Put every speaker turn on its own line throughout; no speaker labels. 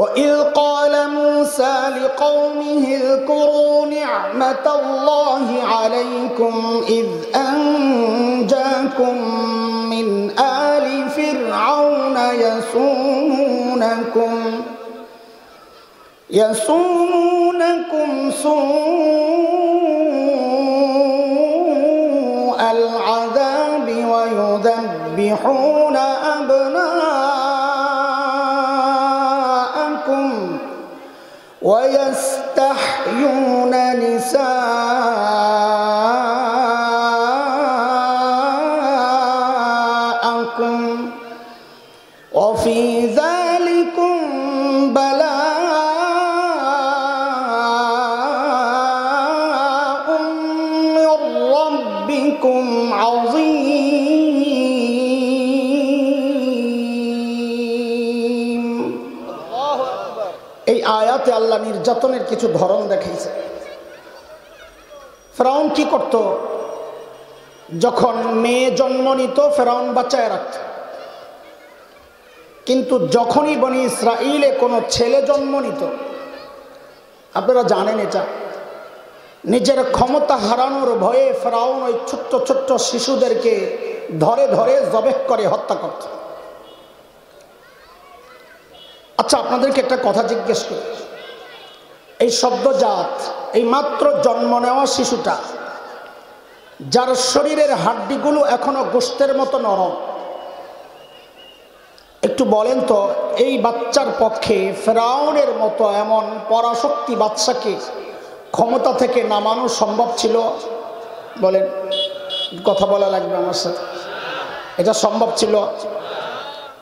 وإذ قال موسى لقومه اذكروا نعمة الله عليكم إذ أنجاكم من آل فرعون يسومونكم سوء العذاب ويذبحون أبناءكم ويستحيون نساءكم وفي ذلكم بلاء من ربكم عظيم। এই আয়াতে আল্লাহ নির্যাতনের কিছু ধরন দেখাইছে। ফেরাউন কি করত? যখন মেয়ে জন্ম নিত ফেরাউন বাঁচায় রাখত, কিন্তু যখনই বনি ইসরাইলে কোনো ছেলে জন্ম নিত, আপনারা জানেন এটা, নিজের ক্ষমতা হারানোর ভয়ে ফেরাউন ওই ছোট্ট ছোট্ট শিশুদেরকে ধরে ধরে জবেহ করে হত্যা করত। আচ্ছা, আপনাদেরকে একটা কথা জিজ্ঞেস করি, এই শব্দজাত, এই মাত্র জন্ম নেওয়া শিশুটা যার শরীরের হাড্ডিগুলো এখনো গোশতের মতো নরম, একটু বলেন তো এই বাচ্চার পক্ষে ফেরাউনের মতো এমন পরাশক্তি বাদশাকে ক্ষমতা থেকে নামানো সম্ভব ছিল? বলেন, কথা বলা লাগবে আমার সাথে, এটা সম্ভব ছিল?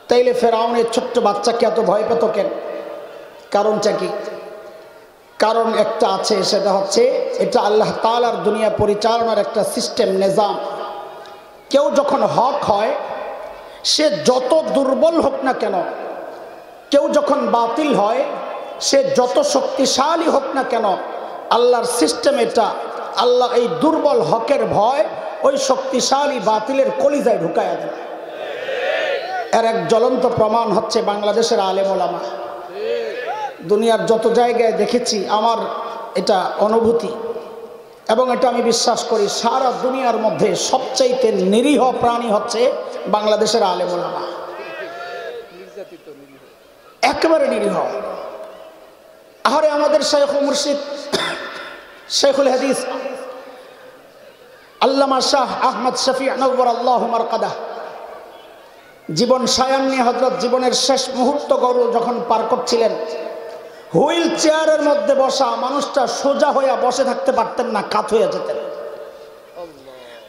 তাইলে ফেরাউনের ছোট্ট বাচ্চাকে এত ভয় পেত কেন? কারণটা কি? কারণ একটা আছে, সেটা হচ্ছে এটা আল্লাহ তাআলার দুনিয়া পরিচালনার একটা সিস্টেম, নিজাম। কেউ যখন হক হয়, সে যত দুর্বল হোক না কেন, কেউ যখন বাতিল হয়, সে যত শক্তিশালী হোক না কেন, আল্লাহর সিস্টেম এটা, আল্লাহ এই দুর্বল হকের ভয় ওই শক্তিশালী বাতিলের কলিজায় ঢুকায়া দেয়। এর এক জ্বলন্ত প্রমাণ হচ্ছে বাংলাদেশের আলেম ওলামা। দুনিয়ার যত জায়গায় দেখেছি, আমার এটা অনুভূতি এবং এটা আমি বিশ্বাস করি, সারা দুনিয়ার মধ্যে সবচাইতে নিরীহ প্রাণী হচ্ছে বাংলাদেশের আলেম ওলামা। একেবারে নিরীহ। আরে আমাদের শাইখ মুর্শিদ, শাইখুল হাদিস আল্লামা শাহ আহমদ শফি নওয়ারাল্লাহু মারকাদাহ জীবন সায়ান নিয়ে হযরত জীবনের শেষ মুহূর্তগুলো যখন পার করছিলেন, হুইল চেয়ারের মধ্যে বসা মানুষটা সোজা হয়ে বসে থাকতে পারতেন না, কাত হয়ে যেতেন।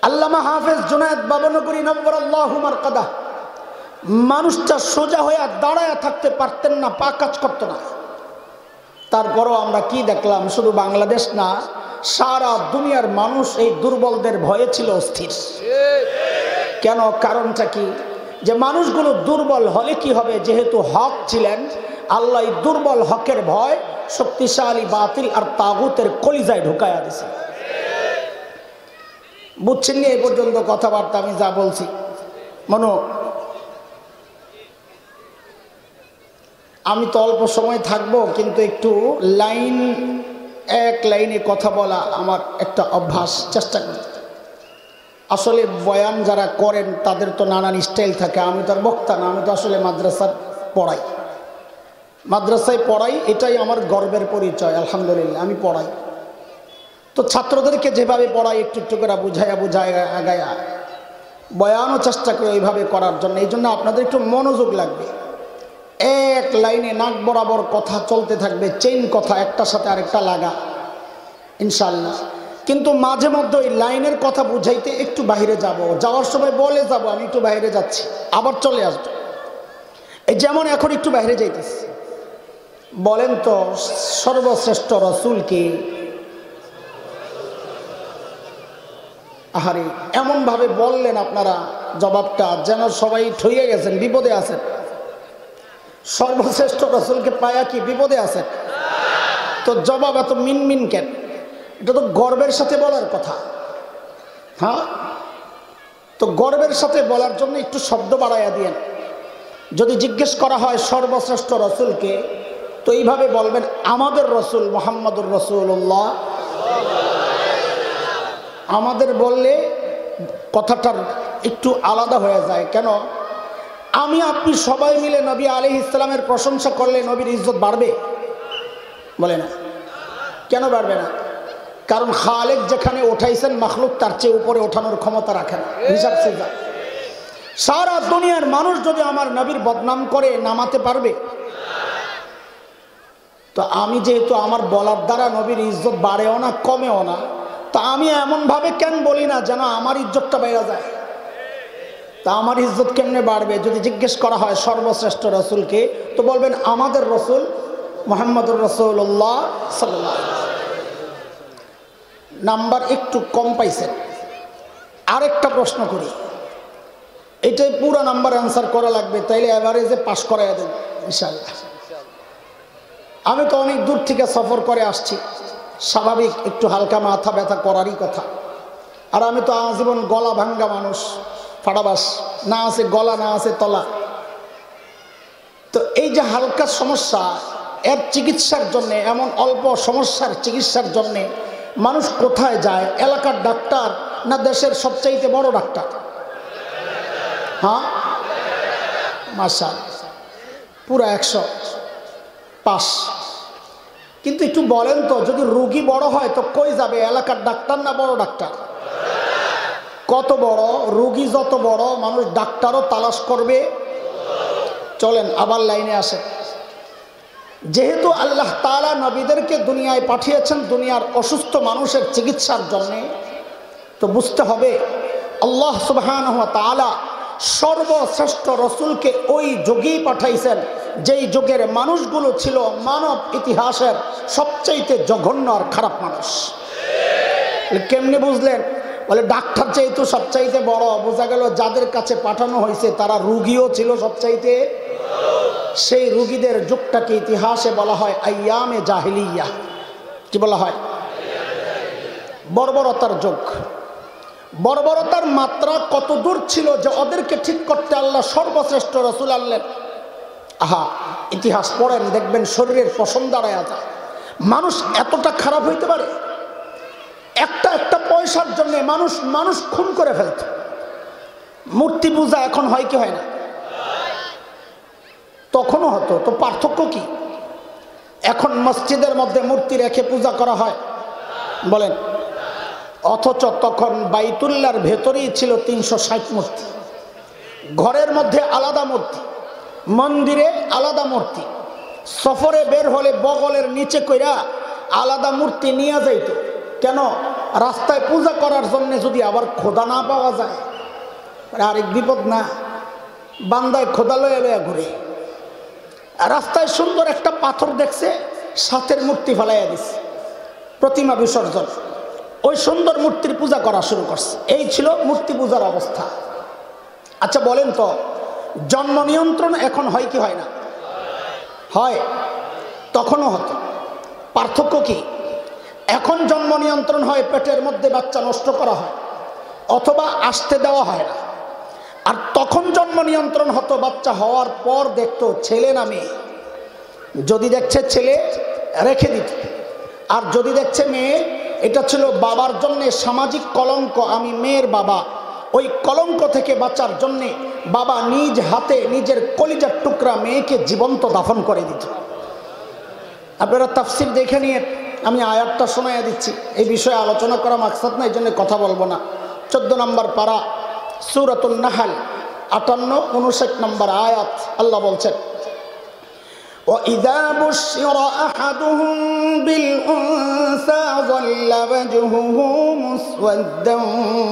আল্লামা হাফেজ জুনায়েদ বাবনগরী নওয়ারাল্লাহু মারকাদাহ মানুষটা সোজা হয়ে দাঁড়ায় থাকতে পারতেন না, পা কাজ করতো না। তারপরও আমরা কি দেখলাম, শুধু বাংলাদেশ না, সারা দুনিয়ার মানুষ এই দুর্বলদের ভয়ে ছিল অস্থির। কেন? কারণটা কি? যে মানুষগুলো দুর্বল হলে কি হবে, যেহেতু হক ছিলেন, আল্লাহ এই দুর্বল হকের ভয় শক্তিশালী বাতিল আর তাগুতের কলিজায় ঢুকায়া দিছে। বুঝছেন নি? এই পর্যন্ত কথাবার্তা আমি যা বলছি, মনো আমি তো অল্প সময় থাকবো, কিন্তু একটু এক লাইনে কথা বলা আমার একটা অভ্যাস, চেষ্টা করি। আসলে বয়ান যারা করেন তাদের তো নানান স্টাইল থাকে, আমি তো আর বক্তা না, আমি তো আসলে মাদ্রাসায় পড়াই, এটাই আমার গর্বের পরিচয়। আলহামদুলিল্লাহ আমি পড়াই, তো ছাত্রদেরকে যেভাবে পড়াই একটু একটু করে বুঝায়া আগায়া বয়ানও চেষ্টা করি ওইভাবে করার জন্য। এই জন্য আপনাদের একটু মনোযোগ লাগবে। এক লাইনে নাক বরাবর কথা চলতে থাকবে, চেইন কথা, একটার সাথে আরেকটা লাগা, ইনশাআল্লাহ। কিন্তু মাঝে মধ্যে ওই লাইনের কথা বুঝাইতে একটু বাইরে যাব, যাওয়ার সময় বলে যাব আমি একটু বাইরে যাচ্ছি, আবার চলে আসবো। এই যেমন এখন একটু বাইরে যাইতেছি। বলেন তো সর্বশ্রেষ্ঠ রাসূল কে? আহারে এমন ভাবে বললেন আপনারা জবাবটা, যেন সবাই ঠইয়ে গেছেন, বিপদে আছেন। সর্বশ্রেষ্ঠ রাসূলকে পায়া কি বিপদে আছেন? তো জবাব এত মিনমিন কেন? এটা তো গর্বের সাথে বলার কথা। হ্যাঁ, তো গর্বের সাথে বলার জন্য একটু শব্দ বাড়াইয়া দিয়েন। যদি জিজ্ঞেস করা হয় সর্বশ্রেষ্ঠ রাসূলকে, তো এইভাবে বলবেন আমাদের রসুল মুহাম্মদুর রাসূলুল্লাহ। আমাদের বললে কথাটার একটু আলাদা হয়ে যায়। কেন? আমি আপনি সবাই মিলে নবী আলাইহিস সালামের প্রশংসা করলে নবীর ইজ্জত বাড়বে? বলে না। কেন বাড়বে না? কারণ খালেক যেখানে উঠাইছেন মাখলুক তার চেয়ে উপরে ওঠানোর ক্ষমতা রাখেন। হিসাব সিজা সারা দুনিয়ার মানুষ যদি আমার নবীর বদনাম করে নামাতে পারবে? তো আমি যেহেতু আমার বলার দ্বারা নবীর ইজ্জত বাড়েও না কমেও না, তা আমি এমনভাবে কেন বলি না যেন আমার ইজ্জতটা বেড়ে যায়। তা আমার ইজ্জত কেমনে বাড়বে? যদি জিজ্ঞেস করা হয় সর্বশ্রেষ্ঠ রসুলকে, তো বলবেন আমাদের রসুল মুহাম্মদুর রাসূলুল্লাহ সাল্লাল্লাহু আলাইহি ওয়াসাল্লাম। নাম্বার একটু কম পাইছেন। আরেকটা প্রশ্ন করি, এটাই পুরো নাম্বার অ্যান্সার করা লাগবে, তাইলে এভারেজে পাস করাইয়া দেন ইনশাআল্লাহ। আমি তো অনেক দূর থেকে সফর করে আসছি, স্বাভাবিক একটু হালকা মাথা ব্যথা করারই কথা। আর আমি তো আজীবন গলা ভাঙ্গা মানুষ, ফাটাবাস, না আছে গলা না আছে তলা। তো এই যে হালকা সমস্যা, এর চিকিৎসার জন্যে, এমন অল্প সমস্যার চিকিৎসার জন্যে মানুষ কোথায় যায়? এলাকার ডাক্তার না দেশের সবচাইতে বড় ডাক্তার? হ্যাঁ, মাশাআল্লাহ, পুরা 100 পাস। কিন্তু একটু বলেন তো, যদি রোগী বড় হয় তো কই যাবে? এলাকার ডাক্তার না বড় ডাক্তার? কত বড় রোগী যত বড়, মানুষ ডাক্তারও তালাশ করবে। চলেন আবার লাইনে আসে। যেহেতু আল্লাহ তাআলা নবীদেরকে দুনিয়ায় পাঠিয়েছেন দুনিয়ার অসুস্থ মানুষের চিকিৎসার জন্যে, তো বুঝতে হবে আল্লাহ সুবহানাহু ওয়া তাআলা সর্বশ্রেষ্ঠ রসুলকে ওই যুগেই পাঠাইছেন যেই যুগের মানুষগুলো ছিল মানব ইতিহাসের সবচাইতে জঘন্য আর খারাপ মানুষ। কেমনে বুঝলেন? বলে ডাক্তার যেহেতু সবচাইতে বড়, বোঝা গেল যাদের কাছে পাঠানো হয়েছে তারা রুগীও ছিল সবচাইতে। সেই রুগীদের যুগটাকে ইতিহাসে বলা হয় আইয়ামে জাহিলিয়া। কি বলা হয়? বর্বরতার যুগ। বর্বরতার মাত্রা কত দূর ছিল যে ওদেরকে ঠিক করতে আল্লাহ সর্বশ্রেষ্ঠ রসুল আনলেন। আহা, ইতিহাস পড়েন, দেখবেন শরীরের পশম দাঁড়ায় যায়। মানুষ এতটা খারাপ হইতে পারে? একটা একটা পয়সার জন্য মানুষ খুন করে ফেলত। মূর্তি পূজা এখন হয় কি হয় না? তখনও হতো। তো পার্থক্য কি? এখন মসজিদের মধ্যে মূর্তি রেখে পূজা করা হয়, বলেন। অথচ তখন বাইতুল্লাহর ভেতরেই ছিল 360 মূর্তি। ঘরের মধ্যে আলাদা মূর্তি, মন্দিরে আলাদা মূর্তি। সফরে বের হলে বগলের নিচে কইরা আলাদা মূর্তি নিয়ে যাইত। কেন? রাস্তায় পূজা করার জন্য যদি আবার খোদা না পাওয়া যায়, আরেক বিপদ না? বান্দায় খোদা লয়ে লয়ে ঘুরে। রাস্তায় সুন্দর একটা পাথর দেখছে, সাথের মূর্তি ফেলাইয়া দিছে, প্রতিমা বিসর্জন। ওই সুন্দর মূর্তির পূজা করা শুরু করছে। এই ছিল মূর্তি পূজার অবস্থা। আচ্ছা বলেন তো, জন্ম নিয়ন্ত্রণ এখন হয় কি হয় না? হয়। তখনও হতো। পার্থক্য কি? এখন জন্ম নিয়ন্ত্রণ হয়, পেটের মধ্যে বাচ্চা নষ্ট করা হয় অথবা আসতে দেওয়া হয় না। আর তখন জন্ম নিয়ন্ত্রণ হতো, বাচ্চা হওয়ার পর দেখতো ছেলে না মেয়ে। যদি দেখছে ছেলে রেখে দিত, আর যদি দেখছে মেয়ে, এটা ছিল বাবার জন্যে সামাজিক কলঙ্ক। আমি মেয়ের বাবা, ওই কলঙ্ক থেকে বাঁচার জন্যে বাবা নিজ হাতে নিজের কলিজার টুকরা মেয়েকে জীবন্ত দাফন করে দিত। আপনারা তাফসীর দেখে নিয়ে, আমি আয়াতটা শোনাইয়া দিচ্ছি। এই বিষয়ে আলোচনা করা মাকসাদ না, এই জন্য কথা বলবো না। 14 নম্বর পারা, সূরাতুন নাহল, 58-59 নম্বর আয়াত। আল্লাহ বলছেন, وَإِذَا بُشِّرَ أَحَدُهُم بِالْأُنثَىٰ ظَلَّ وَجْهُهُ مُسْوَدًّا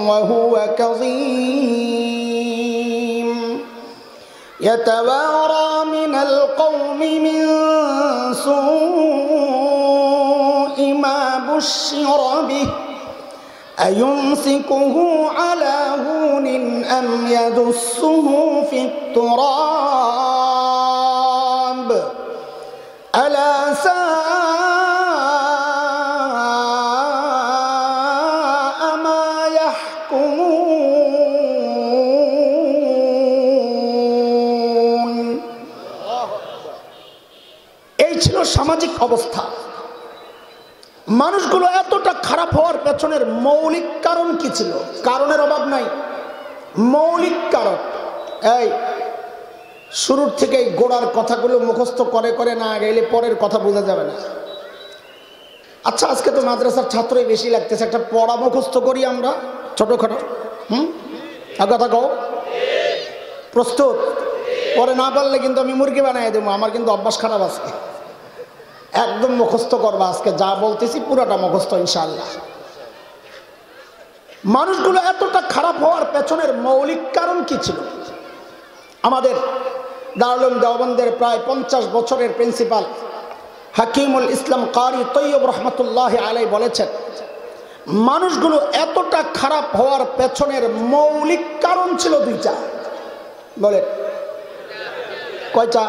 وَهُوَ كَظِيمٌ يَتَوَارَىٰ مِنَ الْقَوْمِ مِن سُوءِ مَا بُشِّرَ بِهِ أَيُمْسِكُهُ عَلَىٰ هُونٍ أَمْ يَدُسُّهُ فِي التُّرَابِ أَلَا سَاءَ مَا يَحْكُمُونَ। এই ছিল সামাজিক অবস্থা। মানুষগুলো এতটা খারাপ হওয়ার পেছনের মৌলিক কারণ কি ছিল? কারণের অভাব নাই, মৌলিক কারণ। এই শুরুর থেকে গোড়ার কথাগুলো মুখস্থ করে করে না গেলে পরের কথা বোঝা যাবে না। আচ্ছা, আজকে তো মাদ্রাসার ছাত্রই বেশি লাগতেছে, একটা পড়া মুখস্থ করি আমরা ছোটখাটো। কথা কও, প্রস্তুত? পরে না পারলে কিন্তু আমি মুরগি বানাই দেবো, আমার কিন্তু অভ্যাস খারাপ আছে। একদম মুখস্থ করবা আজকে, যা বলতেছি পুরোটা মুখস্থ ইনশাআল্লাহ। মানুষগুলো এতটা খারাপ হওয়ার পেছনের মৌলিক কারণ কি ছিল? আমাদের দারুল উলুম দেওবন্দের প্রায় 50 বছরের প্রিন্সিপাল হাকিমুল ইসলাম কারি তৈয়ব রহমতুল্লাহ আলাই বলেছেন, মানুষগুলো এতটা খারাপ হওয়ার পেছনের মৌলিক কারণ ছিল দুইটা। বলেন কয়টা?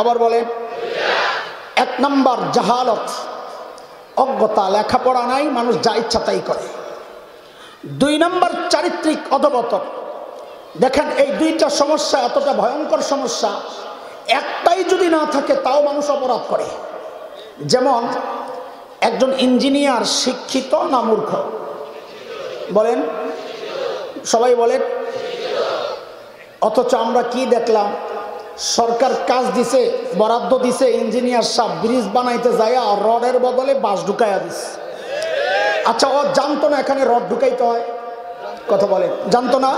আবার বলেন। 1 নম্বর জাহালত, অজ্ঞতা, লেখাপড়া নাই, মানুষ যা ইচ্ছা তাই করে। 2 নম্বর চারিত্রিক অধঃপতন। দেখেন এই দুইটা সমস্যা এতটা ভয়ঙ্কর সমস্যা, একটাই যদি না থাকে তাও মানুষ অপরাধ করে। যেমন একজন ইঞ্জিনিয়ার শিক্ষিত না মূর্খ? বলেন, সবাই বলেন। অথচ আমরা কি দেখলাম, সরকার কাজ দিছে, বরাদ্দ দিছে, ইঞ্জিনিয়ার সাহেব ব্রিজ বানাইতে যায় আর রডের বদলে বাঁশ ঢুকাইয়া দিছে। আচ্ছা, ও জানতো না এখানে রড ঢুকাইতে হয়? কথা বলেন, জানতো না?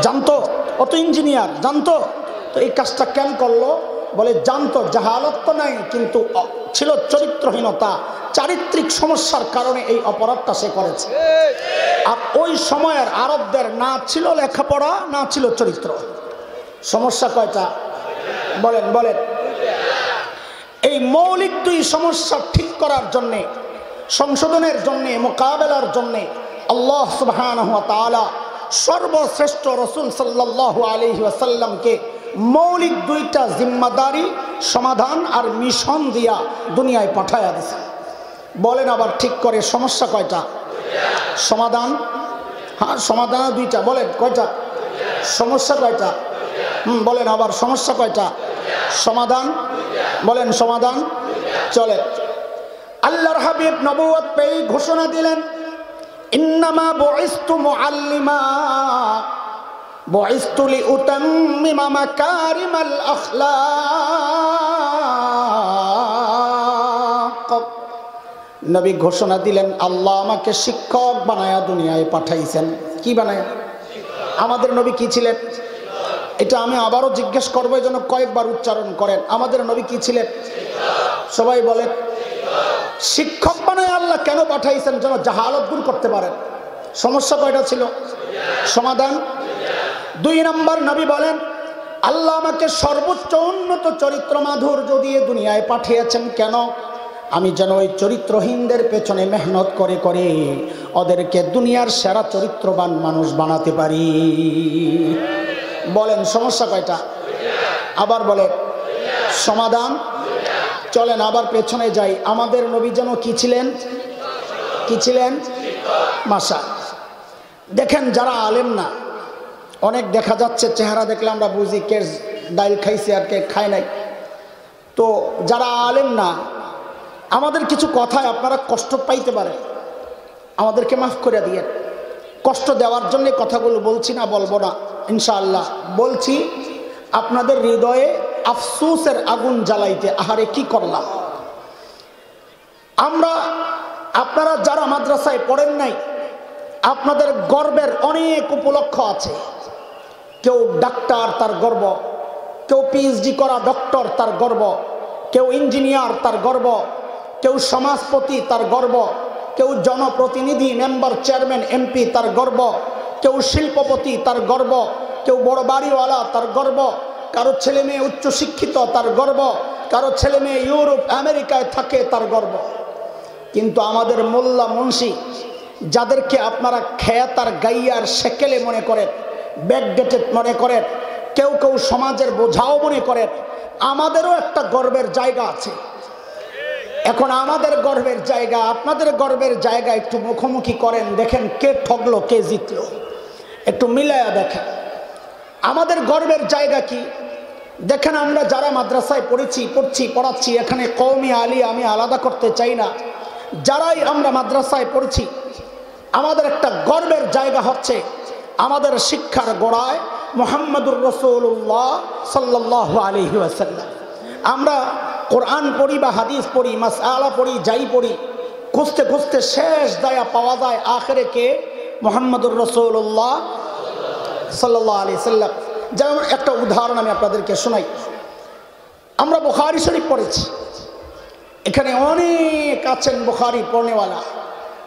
জানতো, অত ইঞ্জিনিয়ার জানতো, তো এই কাজটা কেন করলো? বলে জানতো, জাহালত তো নাই, কিন্তু ছিল চরিত্রহীনতা, চারিত্রিক সমস্যার কারণে এই অপরাধটা সে করেছে। আর ওই সময়ের আরবদের না ছিল লেখাপড়া, না ছিল চরিত্র। সমস্যা কয়টা? বলেন বলেন। এই মৌলিক 2 সমস্যা ঠিক করার জন্যে, সংশোধনের জন্যে, মোকাবেলার জন্যে আল্লাহ সুবহানাহু ওয়া তাআলা সর্বশ্রেষ্ঠ রাসূল সাল্লাল্লাহু আলাইহি ওয়াসাল্লামকে মৌলিক 2টা জিম্মাদারি, সমাধান আর মিশন দিয়া দুনিয়ায় পাঠায়া দিয়েছে। বলেন আবার ঠিক করে, সমস্যা কয়টা? সমাধান, হ্যাঁ সমাধান 2টা। বলেন কয়টা? সমস্যা কয়টা? বলেন আবার, সমস্যা কয়টা? সমাধান, বলেন সমাধান। চলে, আল্লাহর হাবিব নবুয়ত পেয়ে ঘোষণা দিলেন, ইন্নামা বুইসতু মুআল্লিমা বুইসতু লিউতাম্মিমা মাকারিমাল আখলাক। নবী ঘোষণা দিলেন, আল্লাহ আমাকে শিক্ষক বানায়া দুনিয়ায় পাঠাইছেন। কি বানায়া? আমাদের নবী কি ছিলেন? এটা আমি আবারও জিজ্ঞেস করবো, এই জন্য কয়েকবার উচ্চারণ করেন। আমাদের নবী কি ছিলেন? সবাই বলেন। শিক্ষক বানায় আল্লাহ কেন পাঠাইছেন? যেন জাহালত দূর করতে পারেন। সমস্যা কয়টা ছিল? সমাধান। 2 নম্বর নবী বলেন, আল্লাহ আমাকে সর্বোচ্চ উন্নত চরিত্র মাধুর্য দিয়ে দুনিয়ায় পাঠিয়েছেন কেন? আমি যেন ওই চরিত্রহীনদের পেছনে মেহনত করে করে ওদেরকে দুনিয়ার সেরা চরিত্রবান মানুষ বানাতে পারি। বলেন সমস্যা কয়টা? আবার বলেন সমাধান। চলেন আবার পেছনে যাই। আমাদের নবী যেন কি ছিলেন? কি ছিলেন? মাশা। দেখেন যারা আলেম না, অনেক দেখা যাচ্ছে চেহারা দেখলে আমরা বুঝি কে ডাইল খাইছে আর কে খায় নাই। তো যারা আলেম না, আমাদের কিছু কথায় আপনারা কষ্ট পাইতে পারেন, আমাদেরকে মাফ করে দিয়ে। কষ্ট দেওয়ার জন্য কথাগুলো বলছি না, বলবো না ইনশাআল্লাহ। বলছি আপনাদের হৃদয়ে আফসোসের আগুন জ্বালাইতে। আহারে কি করলাম আমরা। আপনারা যারা মাদ্রাসায় পড়েন নাই, আপনাদের গর্বের অনেক উপলক্ষ আছে। কেউ ডাক্তার, তার গর্ব। কেউ পিএইচডি করা ডক্টর, তার গর্ব। কেউ ইঞ্জিনিয়ার, তার গর্ব। কেউ সমাজপতি, তার গর্ব। কেউ জনপ্রতিনিধি, মেম্বার, চেয়ারম্যান, এমপি, তার গর্ব। কেউ শিল্পপতি, তার গর্ব। কেউ বড় বাড়িওয়ালা, তার গর্ব। কারো ছেলে মেয়ে উচ্চশিক্ষিত, তার গর্ব। কারো ছেলে মেয়ে ইউরোপ আমেরিকায় থাকে, তার গর্ব। কিন্তু আমাদের মোল্লা মুন্সি, যাদেরকে আপনারা খেয়াত আর গাইয়ার সেকেলে মনে করেন, ব্যাকডেটেড মনে করেন, কেউ কেউ সমাজের বোঝাও মনে করেন, আমাদেরও একটা গর্বের জায়গা আছে। এখন আমাদের গর্বের জায়গা, আপনাদের গর্বের জায়গা একটু মুখোমুখি করেন, দেখেন কে ঠকলো কে জিতলো, একটু মিলায়া দেখেন। আমাদের গর্বের জায়গা কি? দেখেন আমরা যারা মাদ্রাসায় পড়াচ্ছি এখানে কওমি আলী আমি আলাদা করতে চাই না, যারাই আমরা মাদ্রাসায় পড়েছি আমাদের একটা গর্বের জায়গা হচ্ছে আমাদের শিক্ষার গোড়ায় মুহাম্মদুর রাসূলুল্লাহ সাল্লাল্লাহু আলাইহি ওয়াসাল্লাম। আমরা কোরআন পড়ি বা হাদিস পড়ি, মাসআলা পড়ি, যাই পড়ি, খুঁজতে খুঁজতে শেষ দায়া পাওয়া যায় আখেরে কে? মুহাম্মদুর রাসূলুল্লাহ সাল্লাল্লাহু আলাইহি সাল্লাম। যেমন একটা উদাহরণ আমি আপনাদেরকে শোনাই। আমরা বুখারী শরীফ পড়েছি, এখানে অনেক আছেন বুখারী পড়নেওয়ালা,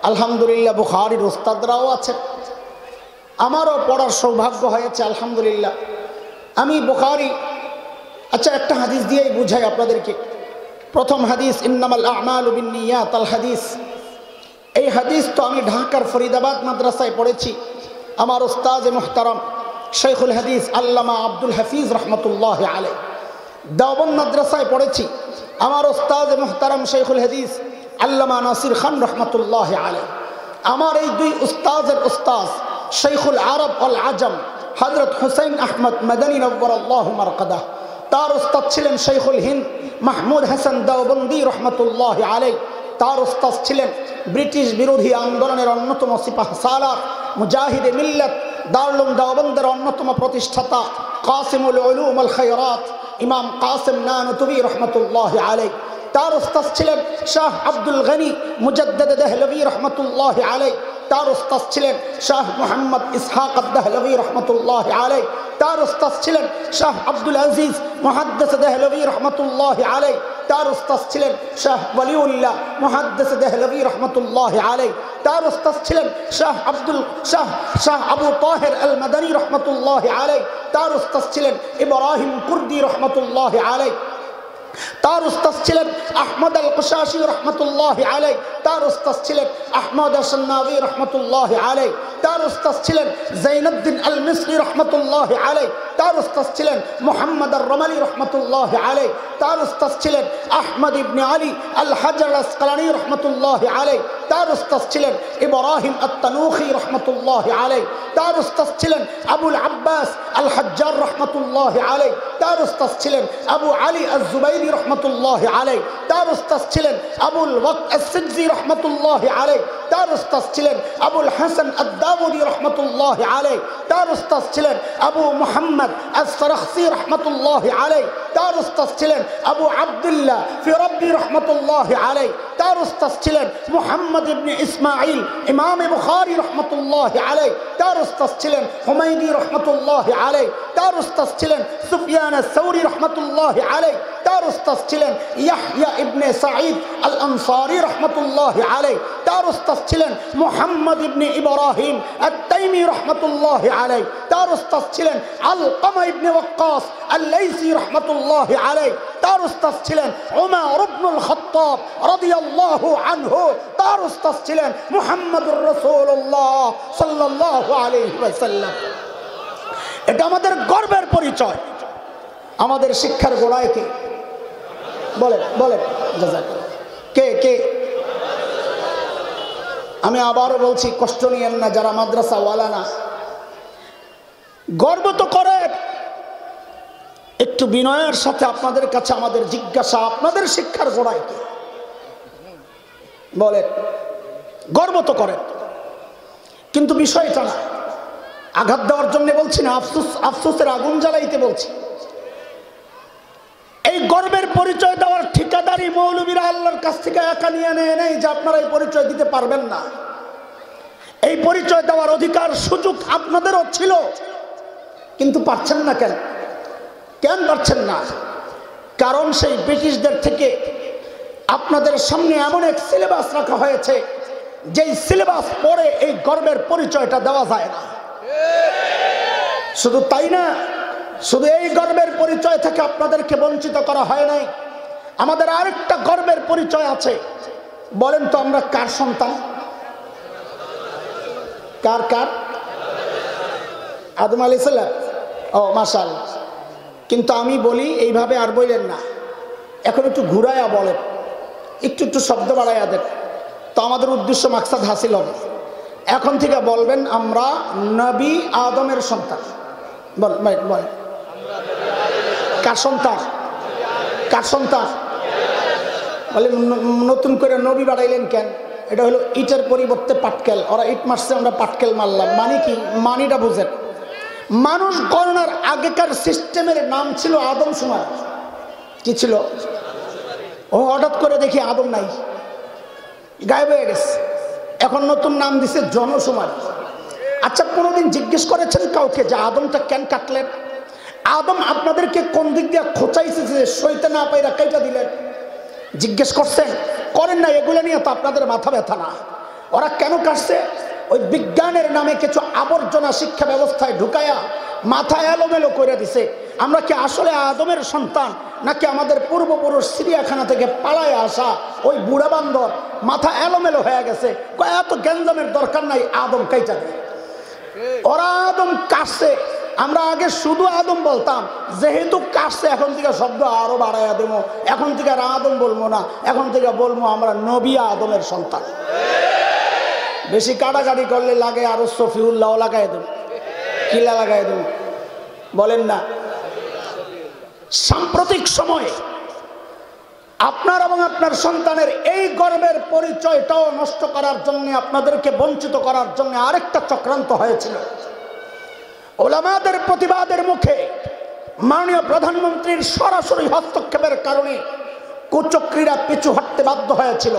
আলহামদুলিল্লাহ বুখারীর উস্তাদরাও আছেন, আমারও পড়ার সৌভাগ্য হয়েছে আলহামদুলিল্লাহ। আমি বুখারী আচ্ছা একটা হাদিস দিয়েই বুঝাই আপনাদেরকে। প্রথম হাদিস ইন্নামাল আমালু বিন্নিয়াত আল হাদিস। এই হাদিস তো আমি ঢাকার ফরিদাবাদ মাদ্রাসায় পড়েছি। আমার উস্তাদ মুহতারাম শেখুল হাদিস আল্লামা আব্দুল হাফিজ রহমতুল্লাহ আলাইহি। দেওবন্দ মাদ্রাসায় পড়েছি। আমার উস্তাদ মুহতারাম শেখুল হাদিস আল্লামা নাসির খান রহমতুল্লাহ আলাইহি। আমার এই দুই উস্তাদের উস্তাদ শেখুল আরব আল আজম হযরত হুসাইন আহমদ মাদানী নওয়ারাল্লাহু মারকাদাহ। তার উস্তাদ ছিলেন শেখুল হিন্দ মাহমুদ হাসান দেওবন্দি রহমতুল্লাহ আলাইহি। তার উস্তাদ ছিলেন ব্রিটিশ বিরোধী আন্দোলনের অন্যতম সিপাহ সালার মুজাহিদে মিল্লাত দারুল দেওবন্দের অন্যতম প্রতিষ্ঠাতা কাসিমুল উলুম আল খায়রাত ইমাম কাসিম নানুতুবি রহমতুল্লাহ আলাইহি। তার উস্তাদ ছিলেন শাহ আব্দুল গনি মুজাদ্দিদ দেহলভী রহমতুল্লাহ আলাইহি। তার উস্তাদ ছিলেন শাহ মুহাম্মদ ইসহাক আদ-দেহলভী রহমতুল্লাহ আলাইহি। তার উস্তাদ ছিলেন শাহ আব্দুল আজিজ মুহাদ্দিস দেহলভী রহমতুল্লাহ আলাইহি। তার উস্তাদ ছিলেন শাহ ওয়ালিউল্লাহ মুহাদ্দিস দেহলভী রহমতুল্লাহ আলাইহি। তার উস্তাদ ছিলেন শাহ আবু তাহের আল মাদানী রহমতুল্লাহ আলাইহি। তার উস্তাদ ছিলেন ইব্রাহিম কুর্দি রহমতুল্লাহ আলাইহি। তার উস্তাদ ছিলেন আহমদ আল কুশাশি রহমতুল্লাহ আলাইহি। তার উস্তাদ ছিলেন আহমদ আশ-শান্নাবী রহমতুল্লাহ আলাইহি। তার উস্তাদ ছিলেন জাইনুদ্দিন আল মিসরি রহমতুল্লাহ আলাইহি। তার উস্তাদ ছিলেন মুহাম্মদ আর-রমালি রহমতুল্লাহ আলাইহি। তার উস্তাদ ছিলেন আহমদ ইবনে আলী আল হাজার আসকালানি রহমতুল্লাহ আলাইহি। তার উস্তাদ ছিলেন ইব্রাহিম আত-তানুখি রহমতুল্লাহ আলাইহি। তার উস্তাদ ছিলেন আবুল আব্বাস আল হাজ্জার রহমতুল্লাহ আলাইহি। তার উস্তাদ ছিলেন আবু আলী আজ-জুবাইরি রহমতুল্লাহ আলাইহি। তার উস্তাদ ছিলেন আবুল ওয়াক্ত আস-সিজি রহমতুল্লাহ আলাইহি। তার উস্তাদ ছিলেন আবুল হাসান আদ-দাউদি রহমতুল্লাহ আলাইহি। তার উস্তাদ ছিলেন আবু মুহাম্মদ আস-সারাখসি রহমতুল্লাহ আলাইহি। তার উস্তাদ ছিলেন আবু আব্দুল্লাহ ফিরাব্বি রহমতুল্লাহ আলাইহি। তার উস্তাদ ছিলেন মুহাম্মদ ইবনে ইসমাঈল ইমাম বুখারী রহমতুল্লাহ আলাইহি। তার উস্তাদ ছিলেন হুমায়দি রহমতুল্লাহ আলাইহি। তার উস্তাদ ছিলেন সুফিয়ান আস-সাউরি রহমতুল্লাহ আলাইহি। তার উস্তাদ ছিলেন ইয়াহইয়া ইবনে সাঈদ আল আনসারী রহমতুল্লাহ আলাইহি। তার উস্তাদ ছিলেন মুহাম্মদ ইবনে ইব্রাহিম আত-তাইমি রহমতুল্লাহ আলাইহি। তার উস্তাদ ছিলেন আলকামা ইবনে ওয়াক্কাস আল-লাইসি রহমতুল্লাহ আলাইহি। তার উস্তাদ ছিলেন উমর ইবনুল খাত্তাব রাদিয়াল্লাহু আনহু। তার উস্তাদ ছিলেন মুহাম্মদুর রাসূলুল্লাহ সাল্লাল্লাহু আলাইহি ওয়াসাল্লাম। এটা আমাদের গর্বের পরিচয়। আমাদের শিক্ষার গোড়ায় কে? বলেন বলেন কে কে? আমি আবারও বলছি, কষ্ট নিয়েন না যারা মাদ্রাসা ওয়ালা না, গর্ব তো করেন। একটু বিনয়ের সাথে আপনাদের কাছে আমাদের জিজ্ঞাসা, আপনাদের শিক্ষার গোড়ায় কে? বলেন। গর্ব তো করেন, কিন্তু বিষয়টা না আঘাত দেওয়ার জন্য বলছি না, আফসোসের আগুন জ্বালাইতে বলছি। এই গর্বের পরিচয় দেওয়ার ঠিকাদারি মৌলবীরা আল্লাহর কাছ থেকে একা নিয়ে নেই যে আপনারা এই পরিচয় দিতে পারবেন না। এই পরিচয় দেওয়ার অধিকার সুযোগ আপনাদেরও ছিল, কিন্তু পারছেন না। কেন কেন পারছেন না? কারণ সেই ব্রিটিশদের থেকে আপনাদের সামনে এমন এক সিলেবাস রাখা হয়েছে, যেই সিলেবাস পড়ে এই গর্বের পরিচয়টা দেওয়া যায় না। শুধু তাই না, শুধু এই গর্বের পরিচয় থেকে আপনাদেরকে বঞ্চিত করা হয় নাই, আমাদের আরেকটা গর্বের পরিচয় আছে। বলেন তো আমরা কার সন্তান? কার কার? আদম আলাইহিস সালাম। ও মাশাআল্লাহ। কিন্তু আমি বলি এইভাবে আর বললেন না, এখন একটু ঘুরাইয়া বলেন, একটু একটু শব্দ বাড়াইয়া দেন, তো আমাদের উদ্দেশ্য মাকসাদ হাসিল হবে। এখন থেকে বলবেন আমরা নবী আদমের সন্তান। বলেন বলেন। কার সন্তান? কার সন্তান? বলে নতুন করে নবী বাড়াইলেন কেন? এটা হলো ইটের পরিবর্তে পাটকেল। ওরা ইট মারছে, আমরা পাটকেল মারলাম। মানে কি? মানিটা বুঝেন। মানুষ গণনার আগেকার সিস্টেমের নাম ছিল আদমশুমার। কি ছিল? ও হঠাৎ করে দেখি আদম নাই, গায়েব হয়ে গেছে। এখন নতুন নাম দিছে জনশুমার। আচ্ছা, কোনোদিন জিজ্ঞেস করেছেন কাউকে যে আদমটা কেন কাটলেন? আদম আপনাদেরকে কোন দিক দিয়ে খোঁচাইছে যে সইতে না পাইরা কাইটা দিলেন? জিজ্ঞেস করছেন? করেন না। এগুলো নিয়ে তো আপনাদের মাথা ব্যথা না। ওরা কেন কাটছে? ওই বিজ্ঞানের নামে কিছু আবর্জনা শিক্ষা ব্যবস্থায় ঢুকায়া মাথা এলোমেলো করে দিছে। আমরা কি আসলে আদমের সন্তান, নাকি আমাদের পূর্বপুরুষ চিড়িয়াখানা থেকে পালায় আসা ওই বুড়া বান্দর? মাথা এলোমেলো হয়ে গেছে। এত গ্যাঞ্জামের দরকার নাই, আদম কাইটা দেয়। ওরা আদম কাটছে, আমরা আগে শুধু আদম বলতাম। যেহেতু কাটছে, এখন থেকে শব্দ আরো বাড়াইয়া দেবো। এখন থেকে আর আদম বলবো না, এখন থেকে বলবো আমরা নবী আদমের সন্তান। বেশি কাটাকাটি করলে লাগে আরো সফিউল্লাহ লাগাই দেব, কিলা লাগাই দেব, বলেন না? সাম্প্রতিক সময়ে আপনার এবং আপনার সন্তানের এই গর্বের পরিচয়টাও নষ্ট করার জন্য, আপনাদেরকে বঞ্চিত করার জন্য আরেকটা চক্রান্ত হয়েছিল। ওলামাদের প্রতিবাদের মুখে মাননীয় প্রধানমন্ত্রীর সরাসরি হস্তক্ষেপের কারণে কুচক্রীরা পিছু হটতে বাধ্য হয়েছিল।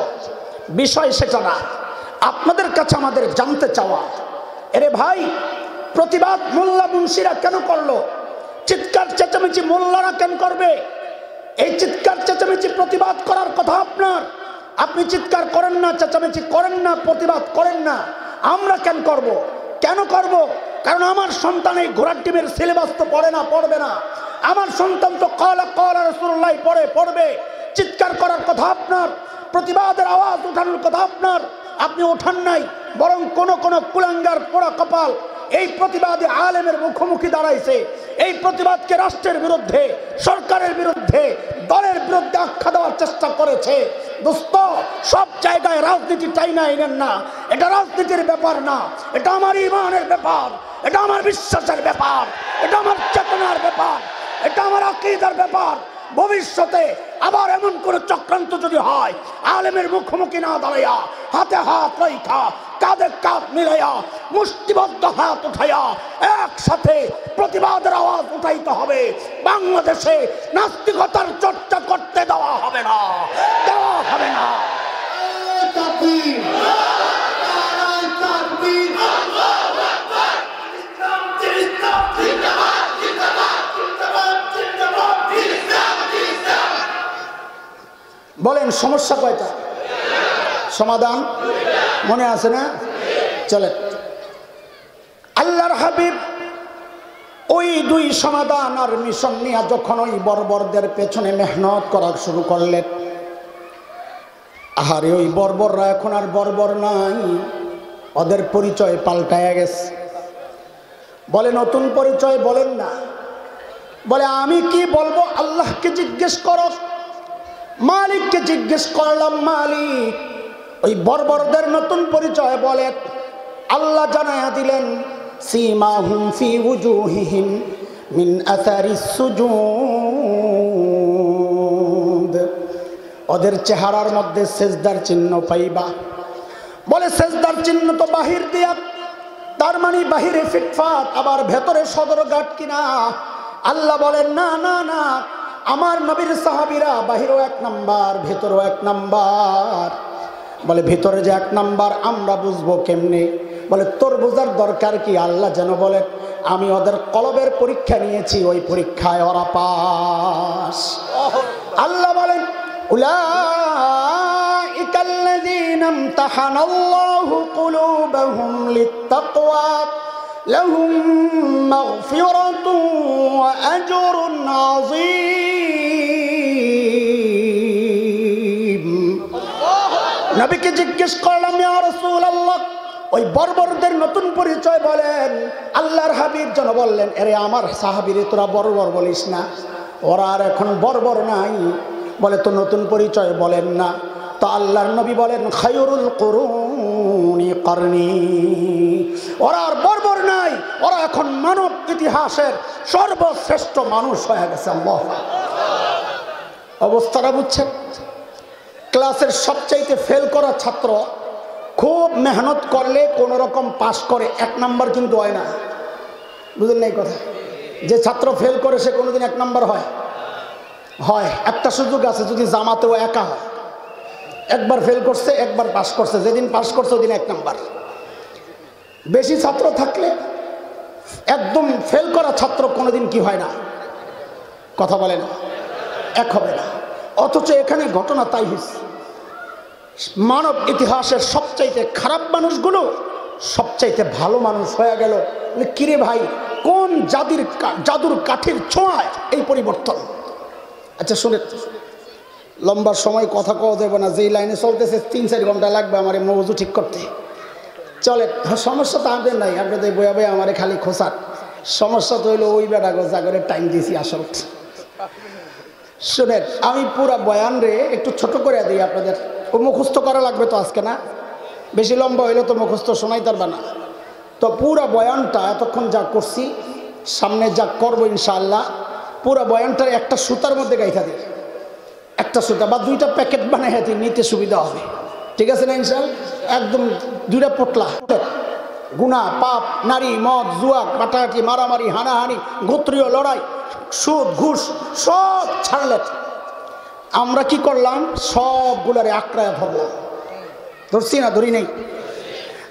বিষয় সেটা না, আপনাদের কাছে আমাদের জানতে চাওয়া, এরে ভাই, প্রতিবাদ মোল্লা মুন্সিরা কেন করলো? চিৎকার চেঁচামেচি মোল্লারা কেন করবে? এই চিৎকার চেঁচামেচি প্রতিবাদ করার কথা আপনার। আপনি চিৎকার করেন না, চেঁচামেচি করেন না, প্রতিবাদ করেন না। আমরা কেন করব? কেন করব? কারণ আমার সন্তান এই ঘোড়ার ডিমের সিলেবাস তো পড়ে না, পড়বে না। আমার সন্তান তো ক্বালা ক্বালা রাসূলুল্লাহ পড়বে। চিৎকার করার কথা আপনার, প্রতিবাদের আওয়াজ উঠানোর কথা আপনার। আপনি ওঠান নাই, বরং কোন কোন কুলাঙ্গার পোড়া কপাল এই প্রতিবাদে আলেমের মুখোমুখি দাঁড়াইছে। এই প্রতিবাদকে রাষ্ট্রের বিরুদ্ধে, সরকারের বিরুদ্ধে, দলের বিরুদ্ধে আখ্যা দেওয়ার চেষ্টা করেছে। দোস্ত, সব জায়গায় রাজনীতি টাইনা আইনেন না। এটা রাজনীতির ব্যাপার না, এটা আমার ঈমানের ব্যাপার, এটা আমার বিশ্বাসের ব্যাপার, এটা আমার চেতনার ব্যাপার, এটা আমার আকীদার ব্যাপার। ভবিষ্যতে আবার এমন কোনো চক্রান্ত যদি হয়, আলেমের মুখোমুখি না দাঁড়াইয়া, হাতে হাত রাইখা, কাঁধে কাঁধ মিলাইয়া, মুষ্টিবদ্ধ হাত উঠাইয়া একসাথে প্রতিবাদের আওয়াজ উঠাইতে হবে। বাংলাদেশে নাস্তিকতার চর্চা করতে দেওয়া হবে না, দেওয়া হবে না। বলেন সমস্যা কয়টা? সমাধান মনে আছে না? চলেন, আল্লাহর হাবিব ওই দুই সমাধান আর মিশন নিয়ে যখন ওই বর্বরদের পেছনে মেহনত করা শুরু করলেন, আহারে ওই বর্বররা এখন আর বর্বর নাই, ওদের পরিচয় পাল্টায়া গেছে। বলে নতুন পরিচয় বলেন না। বলে আমি কি বলবো? আল্লাহকে জিজ্ঞেস করো। মালিককে জিজ্ঞেস করলাম, মালিক ওই বর্বরদের নতুন পরিচয় বলেন। আল্লাহ জানায়া দিলেন, সীমাহুম ফি উজুহিহিম মিন আসারিস সুজুদ, ওদের চেহারার মধ্যে সেজদার চিহ্ন পাইবা। বলে সেজদার চিহ্ন তো বাহির দিয়া, তার মানে বাহিরে ফিটফাট, আবার ভেতরে সদরঘাট কিনা? আল্লাহ বলেন না না না, আমার নবীর সাহাবীরা বাহিরও এক নাম্বার, ভেতরও এক নাম্বার। বলে ভিতরে যে এক নাম্বার আমরা বুঝবো কেমনে? বলে তোর বোঝার দরকার কি? আল্লাহ যেন বলেন, আমি ওদের কলবের পরীক্ষা নিয়েছি, ওই পরীক্ষায় ওরা পাস। আল্লাহ বলেন, উলাইকাল্লাযীনা ইমতাহানাল্লাহু কুলুবাহুম লিত্তাকওয়া লাহুম মাগফিরাতুন ওয়া আজরুন আযীম। নবীকে জিজ্ঞেস করলাম, ইয়া রাসূলুল্লাহ, ওই বর্বরদের নতুন পরিচয় বলেন। আল্লাহর হাবিব যেন বললেন, আরে আমার সাহাবীরে তোরা বর্বর বলিস না, ওরা আর এখন বর্বর নাই। বলে তো নতুন পরিচয় বলেন না। তো আল্লাহর নবী বলেন, খায়রুল কুরুনি করনি। ওরা আর বর্বর নাই, ওরা এখন মানব ইতিহাসের সর্বশ্রেষ্ঠ মানুষ হয়ে গেছে। আল্লাহ, অবস্থাটা বুঝছেন? ক্লাসের সবচাইতে ফেল করা ছাত্র খুব মেহনত করলে কোন রকম পাশ করে, 1 নাম্বার কিন্তু হয় না। বুঝলেন না এই কথা? যে ছাত্র ফেল করে সে কোনোদিন 1 নাম্বার হয়? একটা সুযোগ আছে, যদি জামাতেও একা হয়, একবার ফেল করছে একবার পাশ করছে, যেদিন পাশ করছে ওদিন 1 নাম্বার। বেশি ছাত্র থাকলে একদম ফেল করা ছাত্র কোনোদিন কি হয় না, কথা বলেন, 1 হবে না। অথচ এখানে ঘটনা তাই হয়েছে। মানব ইতিহাসের সবচাইতে খারাপ মানুষগুলো সবচাইতে ভালো মানুষ হয়ে গেল। কিরে ভাই, কোন জাদুর কাঠির ছোঁয়ায় এই পরিবর্তন? আচ্ছা শুনে, লম্বা সময় কথা কওয়া যাবে না, যেই লাইনে চলতেছে 3-4 ঘন্টা লাগবে আমার এই মৌজু ঠিক করতে। চলে, সমস্যা তো আমাদের নাই, আপনাদের বইয়া বইয়া আমার খালি খোঁচার সমস্যা তো হইলো ওই বেড়া জাগরের টাইম দিয়েছি আসল। শুনেন, আমি পুরা বয়ান রে একটু ছোট করে দিই আপনাদের। ও মুখস্থ করা লাগবে তো আজকে, না বেশি লম্বা হইলে তো মুখস্থ শোনাই পারবে না। তো পুরা বয়ানটা এতক্ষণ যা করছি, সামনে যা করবো ইনশাআল্লাহ, পুরা বয়ানটার একটা সুতার মধ্যে গাইথা দিই, একটা সুতা বা 2টা প্যাকেট বানাই হাতে নিতে সুবিধা হবে, ঠিক আছে না ইনশাআল্লাহ? একদম 2টা পোটলা, গুনাহ, পাপ, নারী, মদ, জুয়া, কাটাকাটি, মারামারি, হানাহানি, গোত্রীয় লড়াই, সুদ, ঘুষ সব ছাড়লেন। আমরা কি করলাম? সবগুলারে আঁকড়ায় ধরলাম। ধরছি না ধরি নেই?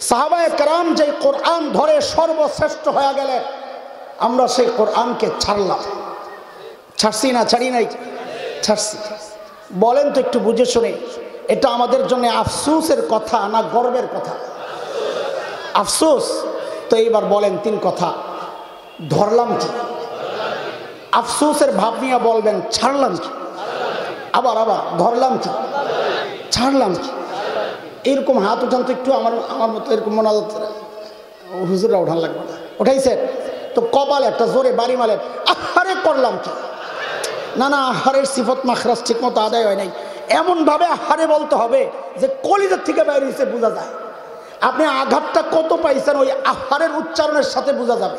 সাহাবায়ে কেরাম যে কোরআন ধরে সর্বশ্রেষ্ঠ হয়ে গেলেন, আমরা সেই কোরআনকে ছাড়লাম। ছাড়ছি না ছাড়ি নাই? ছাড়ছি। বলেন তো একটু বুঝে শুনে, এটা আমাদের জন্য আফসোসের কথা না গর্বের কথা? আফসোস। তো এইবার বলেন 3 কথা, ধরলাম কি? আফসোসের ভাব নিয়ে বলবেন ছাড়লাম কি? আবার ধরলাম কি? ছাড়লাম কি? এরকম হাত উঠান তো একটু, আমার মতো এরকম মোনাজাত হুজুররা উঠান লাগবে না। উঠাইছে তো কপাল একটা জোরে বাড়ি মারেন, আহারে করলাম কি? না আহারের সিফত মাখরাজ ঠিক মতো আদায় হয় নাই। এমনভাবে আহারে বলতে হবে যে কলিজার থেকে বাইরে হয়েছে বোঝা যায়। আপনি আঘাতটা কত পাইছেন ওই আহারের উচ্চারণের সাথে বোঝা যাবে।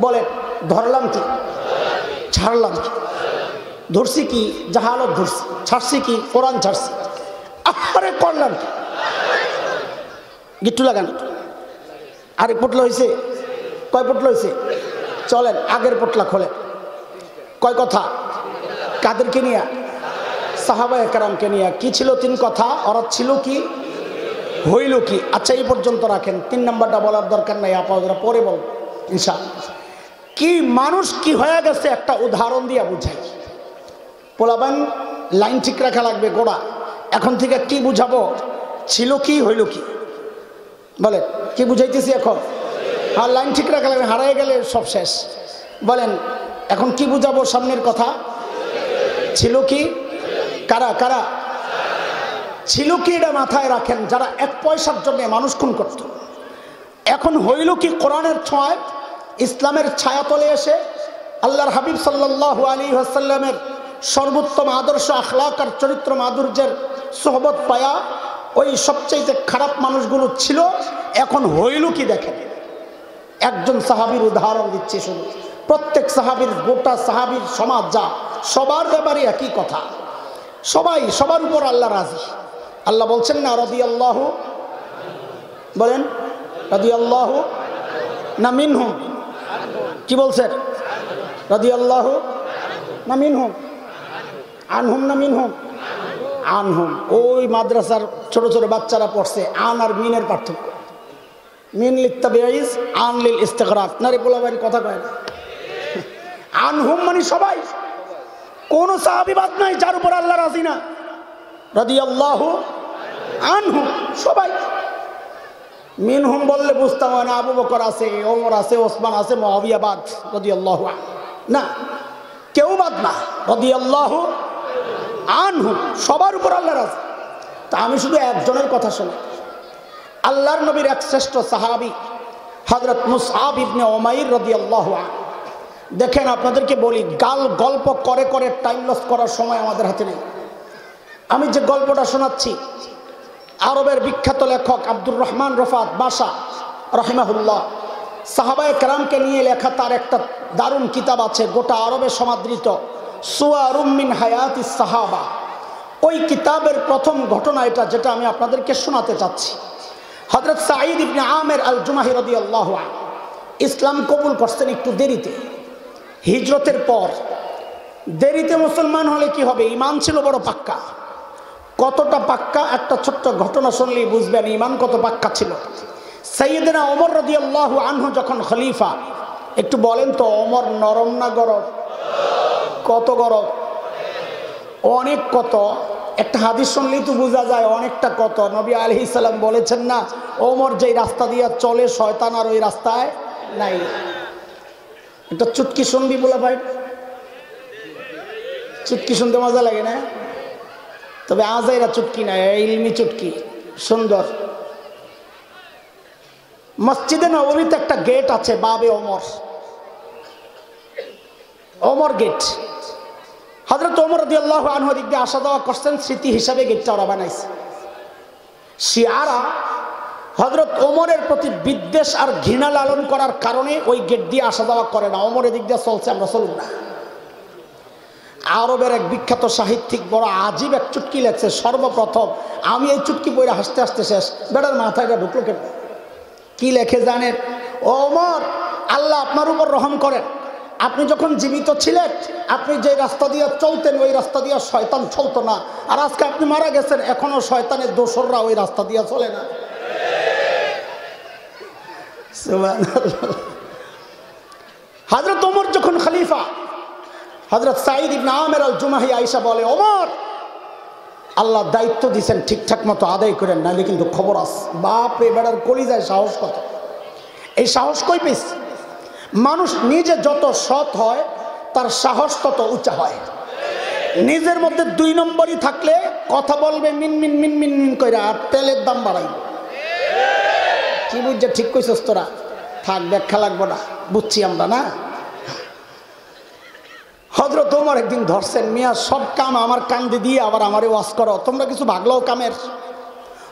বলেন ধরলাম কি? ছাড়লাম কি? ধরছি কি? জাহালত ধরছি। ছাড়ছি কি? কোরআন ছাড়ছি। আহারে করলাম কি? গিট্টু লাগান। আরে পোটলা হয়েছে? কয় পোটলা হয়েছে? চলেন আগের পোটলা খোলেন। কয় কথা? কাদেরকে নিয়ে? সাহাবায়ে কেরামকে নিয়ে। কি ছিল 3 কথা? ওরা ছিল কি, হইল কি? আচ্ছা এই পর্যন্ত রাখেন, 3 নাম্বারটা বলার দরকার নাই, আপনারা পরে বল ইনশাআল্লাহ। কি মানুষ কি হয়ে গেছে একটা উদাহরণ দিয়ে বুঝাই। পোলাবান লাইন ঠিক রাখা লাগবে গোড়া। এখন থেকে কি বুঝাবো? ছিল কি, হইল কি? বলেন কি বুঝাইতেছি এখন? আর লাইন ঠিক রাখা লাগবে, হারিয়ে গেলে সব শেষ। বলেন এখন কি বুঝাবো? সামনের কথা ছিল কি? কারা কারা ছিল কি এটা মাথায় রাখেন, যারা 1 পয়সার জন্য মানুষ খুন করত। এখন হইল কি? কোরআনের ছোঁয়ায়, ইসলামের ছায়াতলে এসে আল্লাহর হাবিব সাল্লাল্লাহু আলাইহি ওয়াসাল্লামের সর্বোত্তম আদর্শ, আখলাক আর চরিত্র মাধুর্যের সোহবত পায়া ওই সবচাইতে খারাপ মানুষগুলো ছিল। এখন হইল কি দেখেন, একজন সাহাবীর উদাহরণ দিচ্ছে শুধু। প্রত্যেক সাহাবীর, গোটা সাহাবীর সমাজ যা, সবার ব্যাপারে একই কথা, সবাই সবার উপর আল্লাহ রাজি। আল্লাহ বলছেন না রাদিয়াল্লাহু, বলেন রাদিয়াল্লাহু না মিনহুম? কি বলছেন? রাদিয়াল্লাহু না মিনহুম? আনহুম না মিনহুম? আনহুম। ওই মাদ্রাসার ছোট ছোট বাচ্চারা পড়ছে, আন আর মিনের পার্থক্য। মিন লিত্তাবিঈজ, আন লিল ইস্তিগরাক। নারে পোলাবাইন কথা কয় না। আনহুম মানে সবাই, কোন সাহাবী বাদ নাই যার উপর আল্লাহ রাজি না। রাদিয়াল্লাহু আনহুম, সবাই। মিনহুম বললে বুঝতাম না আবু বকর আছে, ওমর আছে, ওসমান আছে, মুআবিয়া বাদ রাদিয়াল্লাহু আনহু, না কেউ বাদ না। রাদিয়াল্লাহু আনহুম, সবার উপর আল্লাহ রাজি। তা আমি শুধু একজনের কথা শুনি, আল্লাহর নবীর এক শ্রেষ্ঠ সাহাবী হযরত মুসআব ইবনে উমাইর রাদিয়াল্লাহু আনহু। দেখেন আপনাদেরকে বলি, গল্প করে করে টাইম লস করার সময় আমাদের হাতে নেই। আমি যে গল্পটা শোনাচ্ছি আরবের বিখ্যাত লেখক আব্দুর রহমান রফাত বাশা রহিমাহুল্লাহ সাহাবায়ে কেরামকে নিয়ে লেখা তার একটা দারুণ কিতাব আছে, গোটা আরবে সমাদৃত, সুয়ারুম মিন হায়াতিস সাহাবা। ওই কিতাবের প্রথম ঘটনা এটা, যেটা আমি আপনাদেরকে শোনাতে চাচ্ছি। হযরত সাঈদ ইবনে আমের আল জুমাহি রাদিয়াল্লাহু আনহু ইসলাম কবুল করছেন একটু দেরিতে, হিজরতের পর। দেরিতে মুসলমান হলে কি হবে, ঈমান ছিল বড় পাক্কা। কতটা পাক্কা, একটা ছোট্ট ঘটনা শুনলেই বুঝবেন ঈমান কত পাক্কা ছিল। সাইয়েদনা ওমর রাদিয়াল্লাহু আনহু যখন খলিফা, একটু বলেন তো ওমর নরম না গরম? কত গরম, অনেক কত। একটা হাদিস শুনলেই তো বোঝা যায় অনেকটা কত। নবী আলাইহিস সালাম বলেছেন না, ওমর যেই রাস্তা দিয়ে চলে শয়তান আর ওই রাস্তায় নাই। একটা চুটকি শুনবি বলে ভাই, চুটকি শুনতে মজা লাগে না? তবে আজাইরা চুটকি না, ইলমি চুটকি, সুন্দর। মসজিদে নববীতে একটা গেট আছে, বাবে ওমর, ওমর গেট। হযরত ওমর রাদিয়াল্লাহু আনহু দিক দিয়ে আসা যাওয়া করছেন, স্মৃতি হিসাবে গেটটা ওরা বানাইছে। শিয়ারা হযরত ওমরের প্রতি বিদ্বেষ আর ঘৃণা লালন করার কারণে ওই গেট দিয়ে আসা যাওয়া করে না। ওমরের দিক দিয়ে চলছে, আমরা চলুন না। আরবের এক বিখ্যাত সাহিত্যিক বড় আজীব এক চুটকি লেখছে সর্বপ্রথম। আমি এই চুটকি বইরা হাসতে হাসতে শেষ, বেটার মাথায় ঢুকলো কেন? কি লেখে জানেন? ওমর, আল্লাহ আপনার উপর রহম করেন। আপনি যখন জীবিত ছিলেন, আপনি যে রাস্তা দিয়ে চলতেন ওই রাস্তা দিয়ে শয়তান চলতো না। আর আজকে আপনি মারা গেছেন, এখনো শয়তানের দোসররা ওই রাস্তা দিয়ে চলে না। হযরত ওমর যখন খলিফা, হযরত সাঈদ ইবনে আমের আল জুমাহি আয়েশা বলে, ওমর, আল্লাহ দায়িত্ব দিয়েছেন ঠিকঠাক মতো আদায় করেন, নাহলে কিন্তু খবর আছে। বাপ রে, বেড়ার কলিজায় সাহস কত! এই সাহস কই পেয়েছে? মানুষ নিজে যত সৎ হয় তার সাহস তত উঁচা হয়। নিজের মধ্যে 2 নম্বরই থাকলে কথা বলবে মিন মিন মিন মিন মিন কইরা, আর তেলের দাম বাড়াইবে। কি বুঝছে? ঠিক কইছস তোরা, থাক, ব্যাখ্যা লাগবো না, বুঝছি আমরা না। হযরত ওমর একদিন ধরছেন, মিয়া সব কাম আমার কান্দে দিয়ে আবার আমারে ওয়াজ করো, তোমরা কিছু ভাগলাও কামের।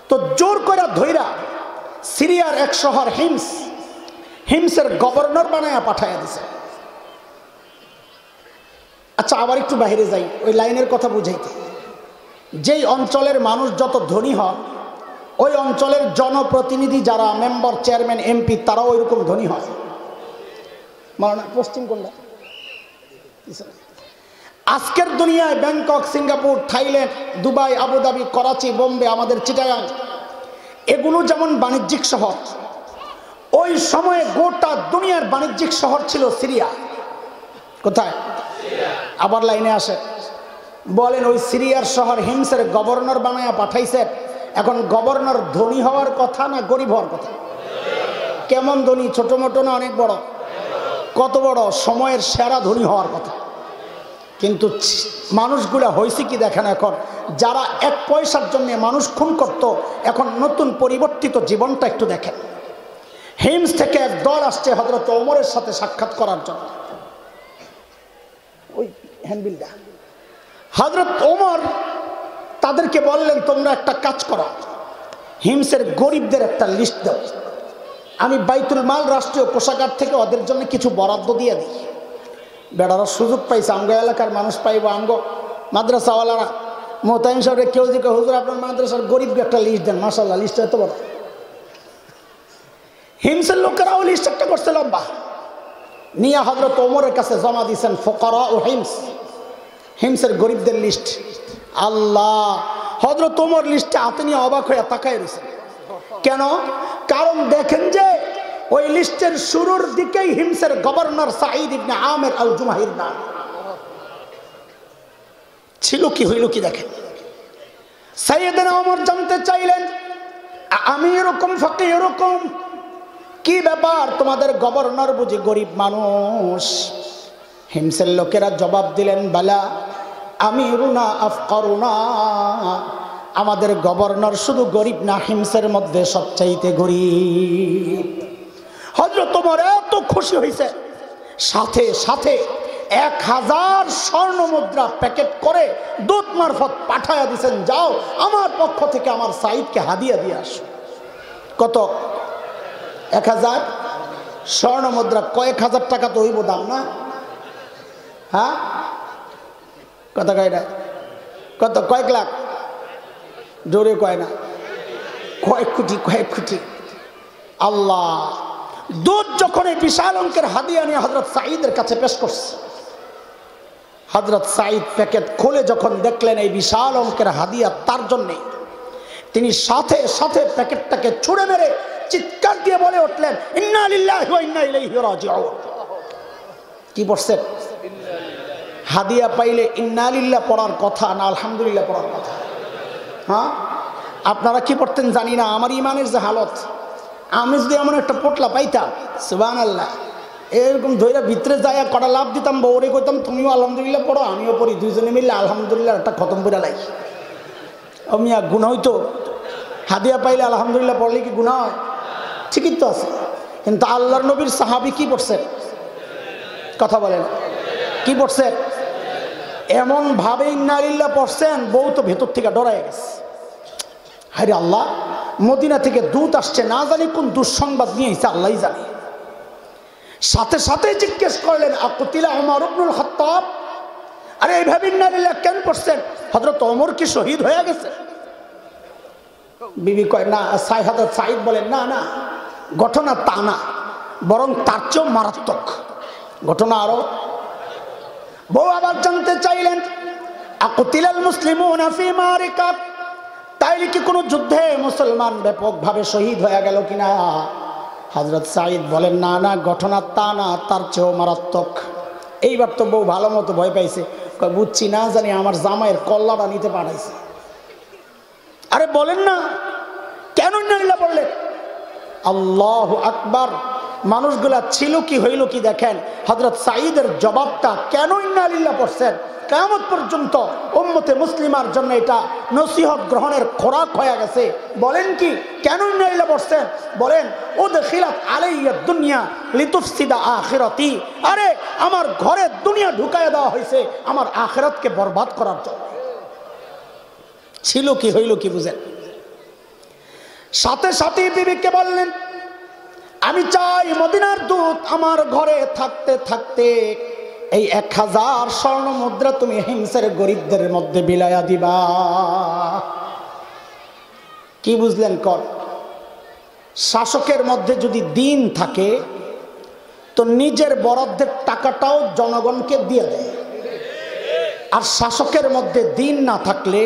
তো জোর করে ধইরা সিরিয়ার এক শহর হিমসের গভর্নর বানায়া পাঠাইয়া দিছে। আচ্ছা, আবার একটু বাইরে যাই ওই লাইনের কথা বুঝাইতে। যেই অঞ্চলের মানুষ যত ধনী হয়, ওই অঞ্চলের জনপ্রতিনিধি যারা মেম্বার, চেয়ারম্যান, এমপি, তারাও ওইরকম ধনী হয়। মাওলানা পশ্চিম কোনটা? আজকের দুনিয়ায় Bangkok, Singapore, Thailand, Dubai, Abu Dhabi, Karachi, Bombay, আমাদের চিটাগাং, এগুলো যেমন বাণিজ্যিক শহর, ওই সময়ে গোটা দুনিয়ার বাণিজ্যিক শহর ছিল সিরিয়া। কোথায়? আবার লাইনে আসে, বলেন ওই সিরিয়ার শহর হিমসের গভর্নর বানায়া পাঠাইছে। এখন গভর্নর ধনী হওয়ার কথা না গরিব হওয়ার কথা? কেমন ধনী? ছোট মোটো না অনেক বড়? কত বড়? সময়ের সেরা ধনী হওয়ার কথা। কিন্তু মানুষগুলা হয়েছে কি দেখেন, এখন যারা 1 পয়সার জন্য মানুষ খুন করত, এখন নতুন পরিবর্তিত জীবনটা একটু দেখেন। হিমস থেকে এক দল আসছে হযরত ওমরের সাথে সাক্ষাৎ করার জন্য। ওই হ্যান্ডবিলটা হযরত ওমর তাদেরকে বললেন, তোমরা একটা কাজ করো, হিমসের গরিবদের একটা লিস্ট দাও, আমি বাইতুল মাল রাষ্ট্রীয় কোষাগার থেকে ওদের জন্য কিছু বরাদ্দ দিয়ে দিই। বেড়ারা সুযোগ পাইছে, আমগো এলাকার মানুষ পাইব, আমগো মাদ্রাসাওয়ালারা, মোতায়েন সাহেবের কেউ যে হুজুর আপনার মাদ্রাসার গরিবকে একটা লিস্ট দেন। মাশাআল্লাহ, লিস্ট এত বড়। হিমসের লোকেরাও লিস্ট একটা করছে লম্বা, নিয়ে হযরত ওমরের কাছে জমা দিয়েছেন। ফুকারা ও হিমসের গরিবদের লিস্ট। আল্লাহ, হযরত ওমর লিস্টে হাতে নিয়ে অবাক হয়ে তাকায় রয়েছে। কেন? কারণ দেখেন যে ওই লিস্টের শুরুর দিকেই হিমসের গভর্নর সাঈদ ইবনে আমের আল জুমাহির নাম ছিল। কি হইল কি দেখেন। সাইয়েদনা ওমর জানতে চাইলেন, আমি এরকম ফকিহ, এরকম কি ব্যাপার, তোমাদের গভর্নর বুঝি গরিব মানুষ? হিমসের লোকেরা জবাব দিলেন, বালা আমিরুনা আফকারুনা, আমাদের গভর্নর শুধু গরিব না, হিমসের মধ্যে সবচাইতে গরিব। হযরত ওমর এত খুশি হয়েছে, সাথে সাথে 1000 স্বর্ণ মুদ্রা প্যাকেট করে দূত মারফত পাঠায়া দিয়েছেন, যাও আমার পক্ষ থেকে আমার সাঈদকে হাদিয়া দিয়ে আসো। কত? 1000 স্বর্ণ মুদ্রা। কয়েক হাজার টাকা তো হইব দাম না? হ্যাঁ, কত কয় না? কত? কয়েক লাখ? জোরে কয় না? কয়েক কোটি, কয়েক কোটি। আল্লাহ দূত যখন এই বিশাল অঙ্কের হাদিয়া নিয়ে হযরত সাঈদের কাছে পেশ করছে, হযরত সাঈদ প্যাকেট খুলে যখন দেখলেন এই বিশাল অঙ্কের হাদিয়া তার জন্যে, তিনি সাথে সাথে প্যাকেটটাকে ছুঁড়ে মেরে চিৎকার দিয়ে বলে উঠলেন, ইন্না লিল্লাহি ওয়া ইন্না ইলাইহি রাজিউন। কি পড়ছেন? হাদিয়া পাইলে ইন্না লিল্লাহ পড়ার কথা না আলহামদুলিল্লাহ পড়ার কথা? হ্যাঁ, আপনারা কি পড়তেন জানি না, আমার ইমানের যে হালত, আমি যদি এমন একটা পোটলা পাইতাম, সুবহানাল্লাহ, এরকম ধৈর্য ভিতরে যায় কটা লাভ দিতাম, বউরে কইতাম তুমিও আলহামদুলিল্লাহ পড়ো আমিও পড়ি, দুইজনে মিলে আলহামদুলিল্লাহ একটা খতম করে লাই। আমি আর গুনাহ হইতো? হাদিয়া পাইলে আলহামদুলিল্লাহ পড়লে কি গুনাহ হয়? ঠিকই তো আছে। কিন্তু আল্লাহর নবীর সাহাবী কি পড়ছেন? কথা বলেন, কি পড়ছেন? এমন ভাবে ইন্না লিল্লাহ পড়ছেন, বউ তো ভেতর থেকে ডরায় গেছে। হায় রে আল্লাহ, মদিনা থেকে দূত আসছে, না জানি কোন দুঃসংবাদ নিয়ে এসে আল্লাহই জানে। সাথে সাথে জিজ্ঞেস করলেন, আকুতিলা ওমর ইবনুল খাত্তাব, আরে এইভাবে ইন্না লিল্লাহ কেন পড়ছেন? হযরত ওমর কি শহীদ হয়ে গেছে? বিবি কয় না, হযরত সাঈদ বলেন, না না, ঘটনা তা না, বরং তার চেয়েও মারাত্মক ঘটনা আরো। বউ আবার জানতে চাইলেন, আকুতিলাল মুসলিমুনা ফি মারিকা, তাইলে কি কোনো যুদ্ধে মুসলমান ব্যাপকভাবে শহীদ হয়ে গেল কিনা? হযরত সাঈদ বলেন, না না, ঘটনা তা না, তার চেয়েও মারাত্মক। এইবার তো বউ ভালো মতো ভয় পাইছে, বুঝছি না জানি আমার জামাইয়ের কল্লাটা নিতে পাঠাইছে। আরে বলেন না, কেন ইন্না লিল্লাহ বললেন? আল্লাহু আকবার। মানুষগুলা ছিল কি হইল কি দেখেন, হযরত সাঈদের জবাবটা, কেন ইন্না লিল্লাহ পড়ছেন, কিয়ামত পর্যন্ত উম্মতে মুসলিমার জন্য এটা নসিহত গ্রহণের খোরাক হয়ে গেছে। বলেন কি, কেন ইন্না লিল্লাহ পড়ছেন? বলেন, উদখিলাত আলাইয়া দুনিয়া লিতুফসিদা আখিরাতি, আরে আমার ঘরে দুনিয়া ঢুকায়া দেওয়া হয়েছে আমার আখিরাতকে বরবাদ করার জন্য। ছিল কি হইল কি বুঝেন? সাথে সাথে বিবিকে বললেন, আমি চাই মদিনার দূত আমার ঘরে থাকতে থাকতে এই 1000 স্বর্ণ মুদ্রা তুমি হিমসের গরিবদের মধ্যে বিলায়া দিবা। কি বুঝলেন? কর শাসকের মধ্যে যদি দিন থাকে তো নিজের বরাদ্দের টাকাটাও জনগণকে দিয়ে দেয়, আর শাসকের মধ্যে দিন না থাকলে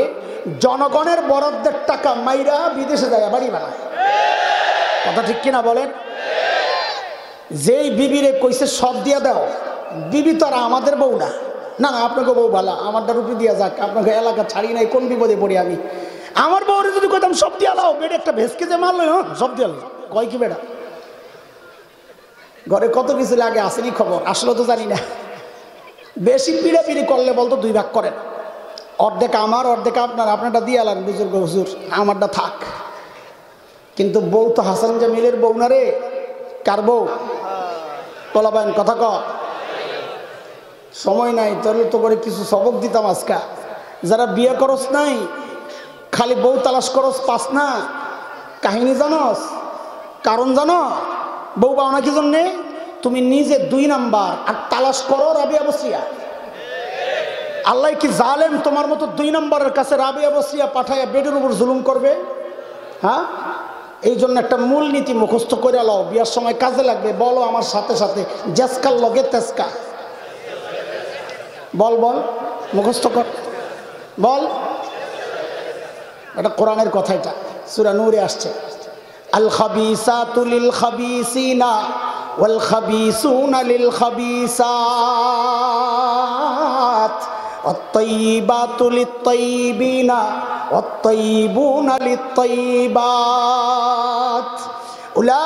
জনগণের বরাদ্দের টাকা মাইরা বিদেশে যায় বাড়ি বানায়। কথা ঠিক কিনা বলেন? যেই বিবিরে কইছে সব দিয়া দাও, বিবি তো আর আমাদের বউ না। না না, আপনাকে বউ ভালা, আমারটা রুপি দিয়া যাক, আপনাকে এলাকা ছাড়ি নাই, কোন বিপদে পড়ি আমি। আমার বউরে যদি কইতাম সব দিয়া লাও, বেডে একটা ভেসকে যে মারলো, হ্যাঁ সব দিয়া লাও, কয় কি বেটা? ঘরে কত কিছু লাগে, আসেনি খবর, আসলে তো জানি না। বেশি পিড়াপিড়ি করলে বলতো 2 ভাগ করেন, অর্ধেক আমার অর্ধেক আপনার, আপনারটা দিয়ে আলান বুজুর্গ হুজুর, আমারটা থাক। কিন্তু বউ তো হাসান জামিলের বউ না রে, কার বউ? তোলাবেন কথা ক, সময় নাই, তোর তো করে কিছু সবক দিতাম আজকা। যারা বিয়ে করস নাই, খালি বউ তালাশ করস, পাস না, কাহিনী জানস, কারণ জানো বউ পাও না কি জন্যে? তুমি নিজে 2 নাম্বার আর তালাশ করো রাবিয়া বসরিয়া। আল্লাহ কি জালেম তোমার মতো 2 নম্বরের কাছে রাবিয়া বসরিয়া পাঠাইয়া বেডের উপর জুলুম করবে? হ্যাঁ, এই জন্য একটা মূল নীতি মুখস্থ করে লাও, বিয়ার সময় কাজে লাগবে। বলো আমার সাথে সাথে, জেসকার লগে তেসকা। বল বল, মুখস্থ কর, বল। এটা কোরআনের কথা, এটা সূরা নূরে আসছে। আল খাবিসাতু লিল খাবিসিনা ওয়াল খাবিসুনা লিল খাবিসাত والطيبات للطيبين والطيبون للطيبات أولئك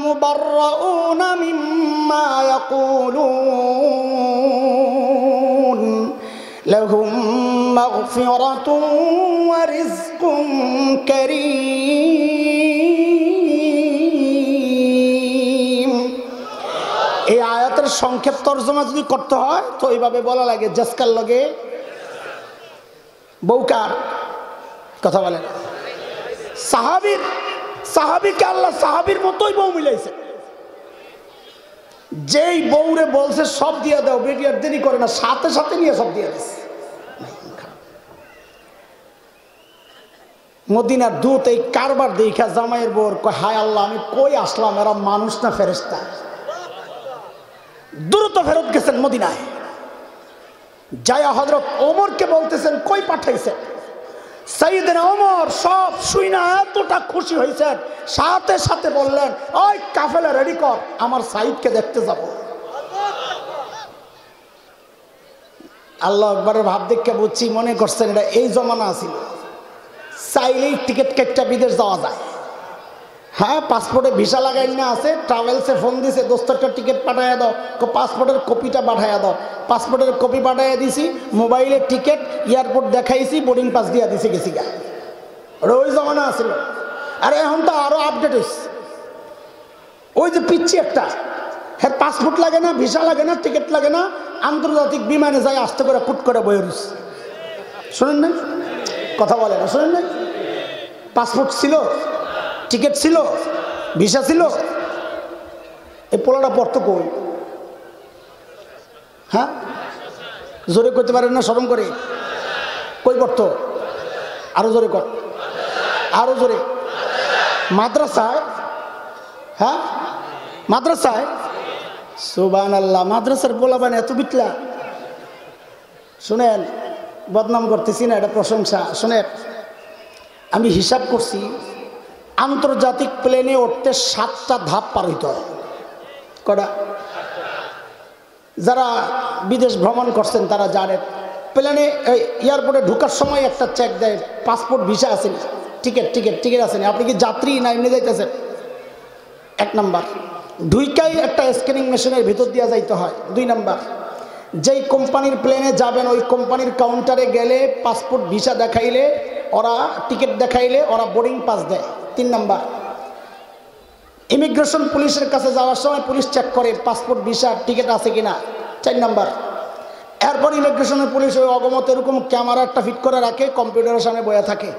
مبرؤون مما يقولون لهم مغفرة ورزق كريم আয়াতের সংক্ষেপ তর্জমা যদি করতে হয় তো এইভাবে বলা লাগে, জাসকার লগে বউকার কথা বলেন। সাহাবীকে আল্লাহ সাহাবীর মতোই বউ মিলাইছে। যেই বউরে বলছে সব দিয়ে দাও, বেটি আর দেরি করে না, সাথে সাথে নিয়ে সব দিয়ে দিচ্ছে। মদিনার দূত এই কারবার দেখা জামাইয়ের বউর কয়, হায় আল্লাহ, আমি কই আসলাম, এরা মানুষ না ফেরেশতা। দ্রুত ফেরত গেছেন মদিনায়। যায়া হযরত ওমরকে বলতেছেন, কই পাঠাইছেন? সাইয়েদনা ওমর সব শুইনা এতটা খুশি হয়েছেন, সাথে সাথে বললেন, ওই কাফেলা রেডি কর, আমার সাইদকে দেখতে যাব। আল্লাহ আকবারের ভাব দেখে বুঝছি মনে করছেন এটা এই জমানা ছিল, চাইলেই টিকিট কেটটা বিদেশ যাওয়া যায়। হ্যাঁ, পাসপোর্টে ভিসা লাগাই না আছে, ট্রাভেলসে ফোন দিছে, দোস্তরটা টিকিট পাঠাইয়া দাও, পাসপোর্টের কপিটা পাঠাইয়া দাও। পাসপোর্টের কপি পাঠাইয়া দিছি, মোবাইলে টিকিট, এয়ারপোর্ট দেখাইছি, বোর্ডিং পাস দিয়া দিছি, গেছি গা। ওই জমানা আছিল। আর এখন তো আরো আপডেট হয়েছে। ওই যে পিচ্ছি একটা, হ্যাঁ, পাসপোর্ট লাগে না, ভিসা লাগে না, টিকিট লাগে না, আন্তর্জাতিক বিমানে যাই আসতে করে কুট করে বয়ে রয়েছে। শোনেন না কথা বলে না, শোনেন না? পাসপোর্ট ছিল, টিকিট ছিল, ভিসা ছিল, এই পোলাটা পড়তো কই? হ্যাঁ, জোরে করতে পারেন না, শরম করে? কই পড়তো? আরো জোরে কর, আরো জোরে। মাদ্রাসায়। হ্যাঁ, মাদ্রাসায়। সুবহানাল্লাহ, মাদ্রাসার পোলাপান এত বিটলা। শুনেন, বদনাম করতেছি না, এটা প্রশংসা। শুনেন, আমি হিসাব করছি, আন্তর্জাতিক প্লেনে উঠতে 7টা ধাপ পার হইতে হয়। কটা? যারা বিদেশ ভ্রমণ করছেন তারা জানেন, প্লেনে এয়ারপোর্টে ঢোকার সময় একটা চেক দেয়, পাসপোর্ট ভিসা আছে না, টিকিট আছে না, আপনি কি যাত্রী না এমনি যাইতেছেন। 1 নাম্বার। ঢুইকাই একটা স্ক্যানিং মেশিনের ভিতর দিয়ে যাইতে হয়। 2 নাম্বার, যেই কোম্পানির প্লেনে যাবেন ওই কোম্পানির কাউন্টারে গেলে পাসপোর্ট ভিসা দেখাইলে ওরা, টিকিট দেখাইলে ওরা বোর্ডিং পাস দেয়। 3 নাম্বার, ইমিগ্রেশন পুলিশের কাছে যাওয়ার সময় পুলিশ চেক করে পাসপোর্ট ভিসা টিকিট আছে কিনা। 4 নাম্বার, এরপর ইমিগ্রেশনের পুলিশ ওই অগমত এরকম ক্যামেরা একটা ফিট করে রাখে, কম্পিউটারের সামনে বয়া থাকে,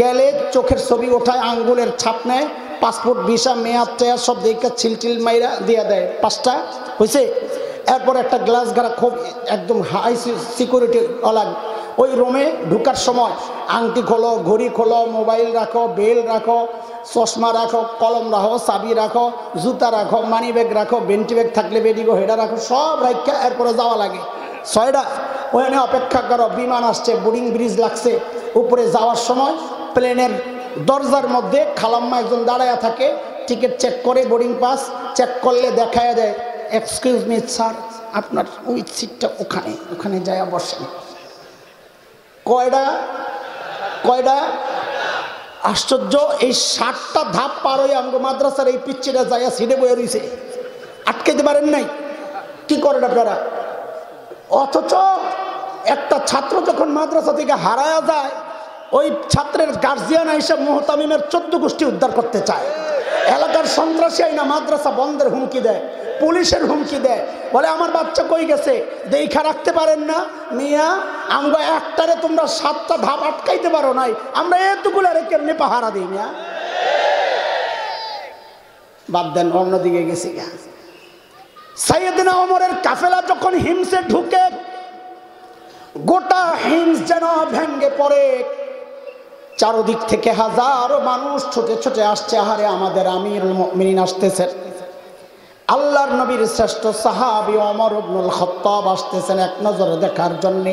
গেলে চোখের ছবি ওঠায়, আঙ্গুলের ছাপ নেয়, পাসপোর্ট ভিসা মেয়াদ টেয়াদ সব দেখে ছিলটিল মাইরা দিয়া দেয়। 5টা হয়েছে। এরপর একটা গ্লাস ঘাড়া, খুব একদম হাই সিকিউরিটি ওলা, ওই রুমে ঢুকার সময় আংটি খোলো, ঘড়ি খোলো, মোবাইল রাখো, বেল রাখো, চশমা রাখো, কলম রাখো, চাবি রাখো, জুতা রাখো, মানি ব্যাগ রাখো, বেন্টি ব্যাগ থাকলে বেডিগো হেডা রাখো, সব রাখা এরপরে যাওয়া লাগে। 6টা ওখানে অপেক্ষা করো, বিমান আসছে, বোর্ডিং ব্রিজ লাগছে। উপরে যাওয়ার সময় প্লেনের দরজার মধ্যে খালাম্মা একজন দাঁড়ায়া থাকে, টিকিট চেক করে, বোর্ডিং পাস চেক করলে দেখায় দেয়, এক্সকিউজ মি স্যার, আপনার ওই সিটটা ওখানে যায় বসেন। কয়টা? আশ্চর্য, এই 7টা ধাপ পার হয়ে আমগো মাদ্রাসার এই পিচ্ছিটা যাইয়া সিটে বয়ে রয়েছে, আটকাইতে পারেন নাই। কি করেন আপনারা? অথচ একটা ছাত্র যখন মাদ্রাসা থেকে হারায়া যায়, ওই ছাত্রের গার্জিয়ান হিসেবে মুহতামিমের 14 গোষ্ঠী উদ্ধার করতে চায়। এলাকার সন্ত্রাসী আইনা মাদ্রাসা বন্ধের হুমকি দেয়, পুলিশের হুমকি দেয়, বলে আমার বাচ্চা কই গেছে দেখা রাখতে পারেন না মিয়া, আমরা একটারে তোমরা 7টা ধাপ আটকাইতে পারো নাই, আমরা এতগুলো রে কেমনি পাহারা দিই মিয়া। বাদ দেন, অন্যদিকে গেছি। সাইয়েদনা ওমরের কাফেলা যখন হিমসে ঢুকে, গোটা হিমস যেন ভেঙ্গে পড়ে, চারদিক থেকে হাজারো মানুষ ছুটে ছুটে আসছে। আহারে, আমাদের আমিরুল মুমিনিন আসতেছেন, আল্লাহর নবীর শ্রেষ্ঠ সাহাবী ওমর ইবনুল খাত্তাব আসতেছেন এক নজর দেখার জন্যে।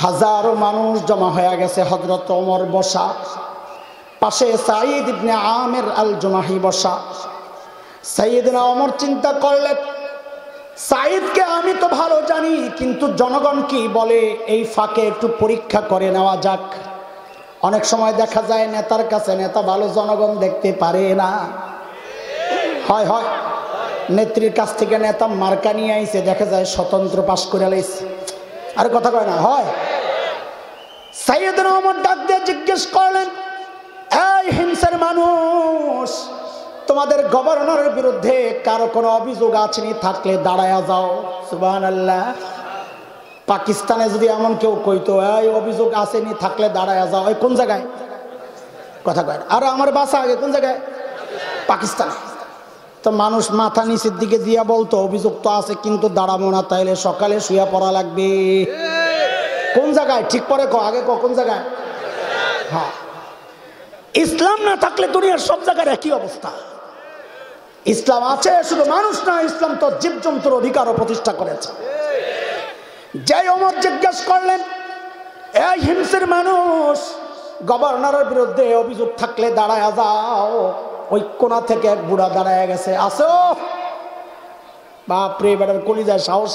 হাজারো মানুষ জমা হয়ে গেছে। হযরত ওমর বসা, পাশে সাঈদ ইবনে আমির আল জুমাহি বসা। সাইয়েদনা ওমর চিন্তা করলেন, সাঈদকে আমি তো ভালো জানি, কিন্তু জনগণ কি বলে, এই ফাঁকে একটু পরীক্ষা করে নেওয়া যাক। অনেক সময় দেখা যায় নেতার কাছে নেতা ভালো, জনগণ দেখতে পারে না। হয় হয়, নেত্রীর কাছ থেকে নেতা মার্কা নিয়ে আইছে, দেখা যায় স্বতন্ত্র পাশ করে লাইছে। আর কথা কয় না, হয়। সাইয়েদনা ওমর ডাক দিয়ে জিজ্ঞেস করলেন, এই হিমসের মানুষ, তোমাদের গভর্নরের বিরুদ্ধে কারো কোনো অভিযোগ আছে থাকলে দাঁড়ায়া যাও। সুবহানাল্লাহ। পাকিস্তানে যদি এমন কেউ কইতো এই অভিযোগ আসেনি থাকলে দাঁড়ায়া যাও, এই কোন জায়গায় কথা কয়? আর আমার বাসা আগে কোন জায়গায়? পাকিস্তানে। তো মানুষ মাথা নিচের দিকে দিয়া বলতো অভিযোগ তো আছে কিন্তু দাঁড়াবো না, তাইলে সকালে শুয়ে পড়া লাগবে। কোন জায়গায়? ঠিক পরে আগে কোন জায়গায়? হ্যাঁ, ইসলাম না থাকলে দুনিয়ার সব জায়গার একই অবস্থা। ইসলাম আছে শুধু মানুষ না, ইসলাম তো জীবজন্তুর অধিকারও প্রতিষ্ঠা করেছে। যাই ওমর জিজ্ঞেস করলেন, এই হিমসের মানুষ, গভর্নরের বিরুদ্ধে অভিযোগ থাকলে দাঁড়ায় যাও। ওই কোনা থেকে এক বুড়া দাঁড়ায় গেছে, আসো। বাপরে, বেটার কলিজায় সাহস।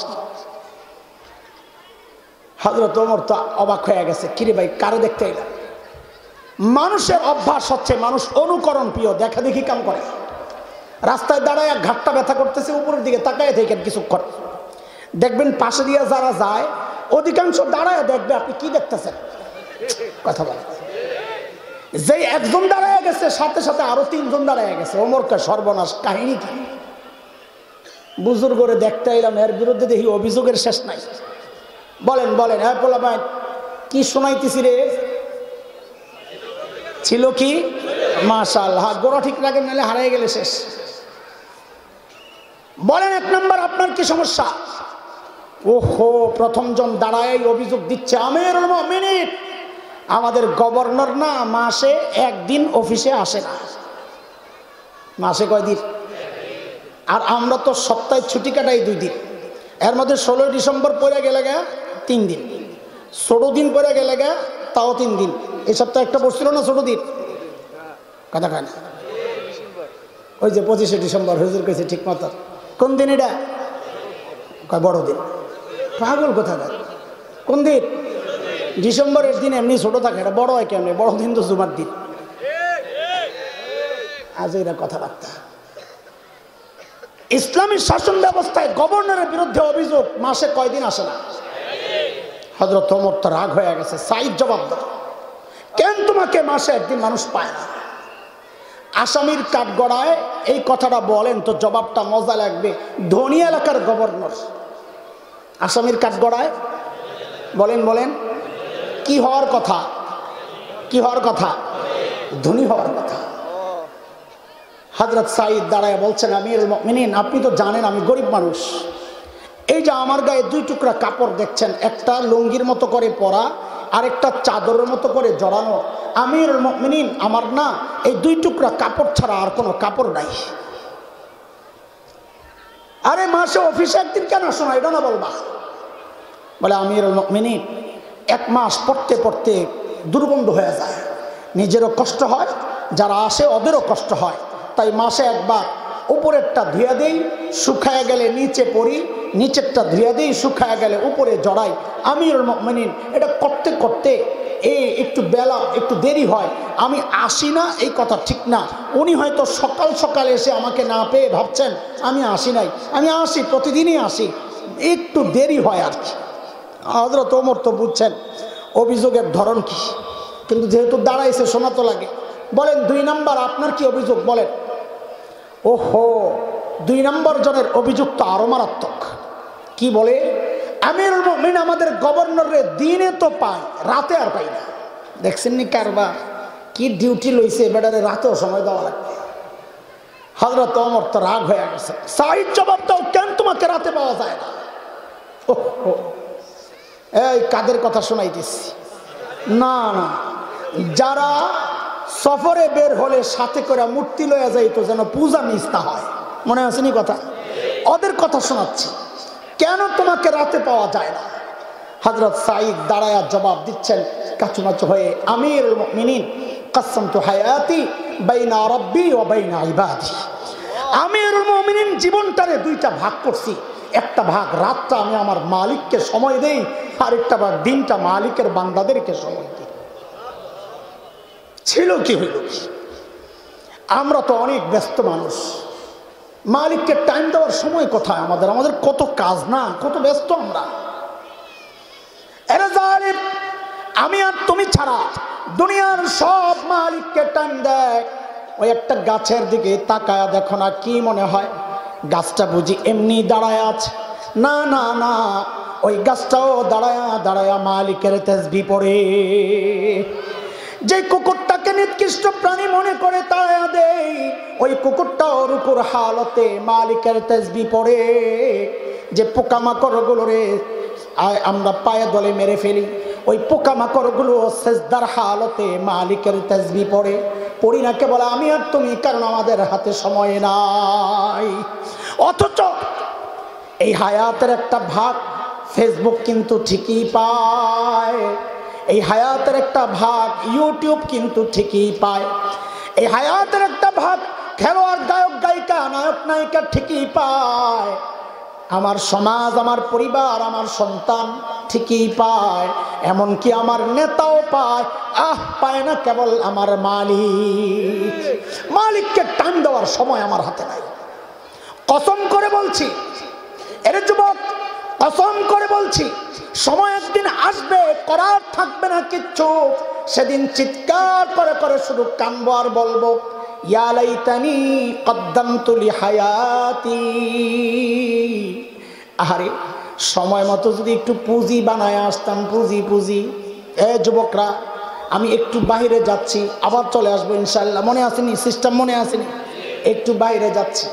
হযরত ওমর তো অবাক হয়ে গেছে, কিরে ভাই কারে দেখতে এলাম? মানুষের অভ্যাস হচ্ছে মানুষ অনুকরণ প্রিয়, দেখা দেখি কাম করে। রাস্তায় দাঁড়ায় ঘাটটা ব্যথা করতেছে, উপরের দিকে তাকায় থাকেন কিছুক্ষণ, দেখবেন পাশে দিয়ে যারা যায় অধিকাংশ দাঁড়ায় দেখবে আপনি কি দেখতেছেন। কথা বলে যে একজন দাঁড়ায় গেছে সাথে সাথে আরো তিনজন দাঁড়ায় গেছে। ওমরকে সর্বনাশ, কাহিনী কি? বুজুর্গরে দেখতে এলাম, এর বিরুদ্ধে দেখি অভিযোগের শেষ নাই। বলেন বলেন, হ্যাঁ পোলা ভাই কি শোনাইতেছি রে? ছিল কি? মাশাআল্লাহ, গোড়া ঠিক রাখেন নাহলে হারিয়ে গেলে শেষ। বলেন এক নাম্বার আপনার কি সমস্যা? ওহো, প্রথম জন দাঁড়ায় অভিযোগ দিচ্ছে, আমিরুল মুমিনিন আমাদের গভর্নর না মাসে একদিন অফিসে আসে না। মাসে কয়দিন? আর আমরা তো সপ্তাহে ছুটি কাটাই 2 দিন। এর মধ্যে 16 ডিসেম্বর পড়ে গেলে গা 3 দিন, 16 দিন পড়ে গেলে গা তাও 3 দিন। এই সপ্তাহে একটা বসছিল না 16 দিন? কথা কয় না? ওই যে 25শে ডিসেম্বর হুজুর কইছে ঠিক মতো। কোন দিন এটা? কয় বড় দিন। পাগল কথা কয়, কোন দিন? ডিসেম্বরের দিন এমনি ছোট থাকে, এটা বড় হয় কেমনি? বড় দিন তো জুমার দিন। আজ এরা কথাবার্তা। ইসলামী শাসন ব্যবস্থায় গভর্নরের বিরুদ্ধে অভিযোগ মাসে কয়দিন আসে না? হযরত ওমর তো রাগ হয়ে গেছে, সাইদ জবাব দাও, কেন তোমাকে মাসে একদিন মানুষ পায় না? আসামির কাঠগড়ায় এই কথাটা বলেন তো জবাবটা মজা লাগবে। ধনী এলাকার গভর্নর আসামির কাঠগড়ায়, বলেন বলেন, কি হওয়ার কথা? কি হওয়ার কথা? ধনী হওয়ার কথা। হযরত সাঈদ দাঁড়ায় বলছেন, আমিরুল মুমিনিন আপনি তো জানেন আমি গরিব মানুষ, এই যে আমার গায়ে 2 টুকরা কাপড় দেখছেন, একটা লুঙ্গির মতো করে পরা আর একটা চাদরের মতো করে জড়ানো। আমিরুল মুমিনিন আমার না এই 2 টুকরা কাপড় ছাড়া আর কোনো কাপড় নাই। আরে মাসে অফিসে একদিন কেন আসো না, এটা না বলবা? বলে আমিরুল মুমিনিন 1 মাস পড়তে পড়তে দুর্গন্ধ হয়ে যায়, নিজেরও কষ্ট হয়, যারা আসে ওদেরও কষ্ট হয়, তাই মাসে একবার উপরেরটা ধুয়ে দেই, শুকায় গেলে নিচে পড়ি, নিচেরটা ধুয়ে দেই, শুকায় গেলে উপরে জড়াই। আমিরুল মুমিনিন এটা করতে করতে একটু বেলা একটু দেরি হয়, আমি আসি না এই কথা ঠিক না। উনি হয়তো সকাল সকাল এসে আমাকে না পেয়ে ভাবছেন আমি আসি নাই, আমি আসি, প্রতিদিনই আসি, একটু দেরি হয় আর কি। হযরত ওমর তো বুঝছেন অভিযোগের ধরন কি, কিন্তু যেহেতু দাঁড়াইছে শোনা তো লাগে। বলেন 2 নাম্বার আপনার কি অভিযোগ? বলেন। ওহো, 2 নম্বর জনের অভিযোগ তো আরো মারাত্মক। কি বলে? আমিরুল মুমিনিন আমাদের গভর্নরের দিনে তো পায়, রাতে আর পাই না। দেখছেন নি কারবার, কি ডিউটি লইছে বেটারে, রাতেও সময় দেওয়া লাগবে। হযরত ওমর তো রাগ হয়ে গেছে, সাঈদ জবাব দাও, কেন তোমাকে রাতে পাওয়া যায় না? ওহো, এই কাদের কথা শোনাইতেছি? না না, যারা সফরে বের হলে সাথে করে মূর্তি লয়ে যাইতো যেন পূজা মিস না হয়, মনে আসেনি কথা? ওদের কথা শোনাচ্ছি, কেন তোমাকে রাতে পাওয়া যায় না? হযরত সাঈদ দাঁড়ায়া জবাব দিচ্ছেন কাচুমাচু হয়ে, আমিরুল মুমিনিন কাসসামতু হায়াতি বাইনা রাব্বি ওয়া বাইনা ইবাদি। আমিরুল মুমিনিন জীবনটারে 2টা ভাগ করছি, একটা ভাগ রাতটা আমি আমার মালিককে সময় দেই, আর একটা ভাগ দিনটা মালিকের বান্দাদেরকে সময় দিই। ছিল কি হইল? আমরা তো অনেক ব্যস্ত মানুষ, মালিককে টাইম দেওয়ার সময় কোথায় আমাদের? আমাদের কত কাজ না, কত ব্যস্ত আমরা। এরা জালিম, আমি আর তুমি ছাড়া দুনিয়ার সব মালিককে টাইম দেয়, ওই একটা গাছের দিকে তাকায়া দেখো না, কি মনে হয় গাছটা বুঝি এমনি দাঁড়ায় আছে? না না না, ওই গাছটাও দাঁড়ায়া দাঁড়ায়া মালিকের তাসবিহ পড়ে। যে কুকুরটাকে নিকৃষ্ট প্রাণী মনে করে তাড়ায়া দেয়, ওই কুকুরটাও রুকুর হালতে মালিকের তাসবিহ পড়ে। যে পোকামাকড়গুলোরে আমরা পায়ে দলে মেরে ফেলি, ওই পোকামাকড়গুলো সেজদার হালতে মালিকের তাসবিহ পড়ে। পড়ি না কেবল আমি আর তুমি, কারণ আমাদের হাতে সময় নাই। অথচ এই হায়াতের একটা ভাগ ফেসবুক কিন্তু ঠিকই পায়, এই হায়াতের একটা ভাগ ইউটিউব কিন্তু ঠিকই পায়, এই হায়াতের একটা ভাগ খেলোয়াড় গায়ক গায়িকা নায়ক নায়িকা ঠিকই পায়। আমার সমাজ, আমার পরিবার, আমার সন্তান ঠিকই পায়, এমনকি আমার নেতাও পায়। পায় না কেবল আমার মালিক। মালিককে টান দেওয়ার সময় আমার হাতে নাই। কসম করে বলছি, এরে যুবক, কসম করে বলছি, সময় একদিন আসবে, করার থাকবে না কিচ্ছু। সেদিন চিৎকার করে করে শুধু কানবো আর বলবো, ইয়া লাইতানি কদ্দামতু লিহায়াতি। আরে সময় মতো যদি একটু পুঁজি বানায় আসতাম, পুঁজি পুঁজি। যুবকরা, আমি একটু বাইরে যাচ্ছি, আবার চলে আসবো ইনশাল্লাহ। মনে আসেনি? সিস্টেম মনে আসেনি? একটু বাইরে যাচ্ছি,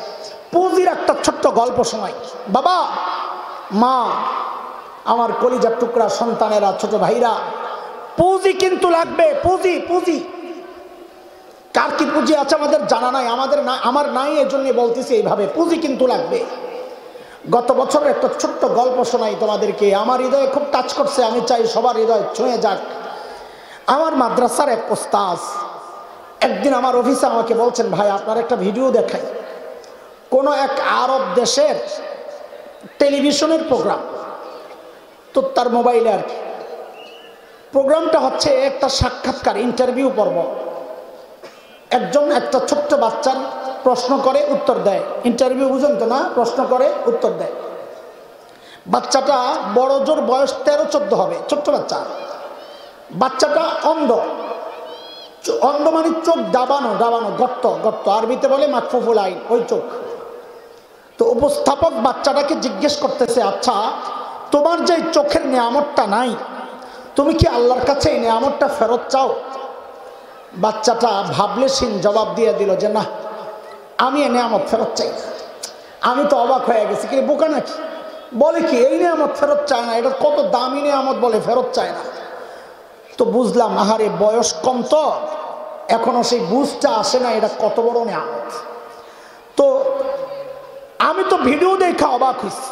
পুঁজির একটা ছোট্ট গল্প শোনাই। বাবা, মা, আমার কলিজার টুকরা সন্তানেরা, ছোট ভাইরা, পুঁজি কিন্তু লাগবে। পুঁজি পুঁজি, কার কি পুঁজি আছে আমাদের জানা নাই, আমাদের না, আমার নাই, এই জন্য বলতেছি এইভাবে, পুঁজি কিন্তু লাগবে। গত বছরের একটা ছোট্ট গল্প শোনাই তোমাদেরকে, আমার হৃদয়ে খুব টাচ করছে, আমি চাই সবার হৃদয় ছুঁয়ে যাক। আমার মাদ্রাসার এক ওস্তাদ একদিন আমার অফিসে আমাকে বলছেন, ভাই আপনার একটা ভিডিও দেখাই। কোনো এক আরব দেশের টেলিভিশনের প্রোগ্রাম, তো তার মোবাইলে আর কি প্রোগ্রামটা হচ্ছে একটা সাক্ষাৎকার, ইন্টারভিউ পর্ব। একজন একটা ছোট্ট বাচ্চার প্রশ্ন করে উত্তর দেয়। ইন্টারভিউ বুঝেন তো না? প্রশ্ন করে উত্তর দেয়। বাচ্চাটা বড় জোর বয়স 13-14 হবে, ছোট্ট বাচ্চা। বাচ্চাটা অন্ধ। অন্ধ মানে চোখ দাবানো, দাবানো, গর্ত, গর্ত, আরবিতে বলে মাকফুফুল আইন, ওই চোখ। তো উপস্থাপক বাচ্চাটাকে জিজ্ঞেস করতেছে, আচ্ছা তোমার যে চোখের নিয়ামতটা নাই, তুমি কি আল্লাহর কাছে এই নিয়ামতটা ফেরত চাও? বাচ্চাটা ভাবলেশীন জবাব দিয়ে দিল যে না, আমি এই নিয়ামত ফেরত চাই না। আমি তো অবাক হয়ে গেছি, কি বোকা নাকি? বলে কি এই নিয়ামত ফেরত চায় না? এটা কত দামি নিয়ামত, বলে ফেরত চায় না। তো বুঝলাম, আহারে বয়স কম তো এখনো সেই বুঝটা আসে না, এটা কত বড় নিয়ামত। তো আমি তো ভিডিও দেখা অবাক হইছি,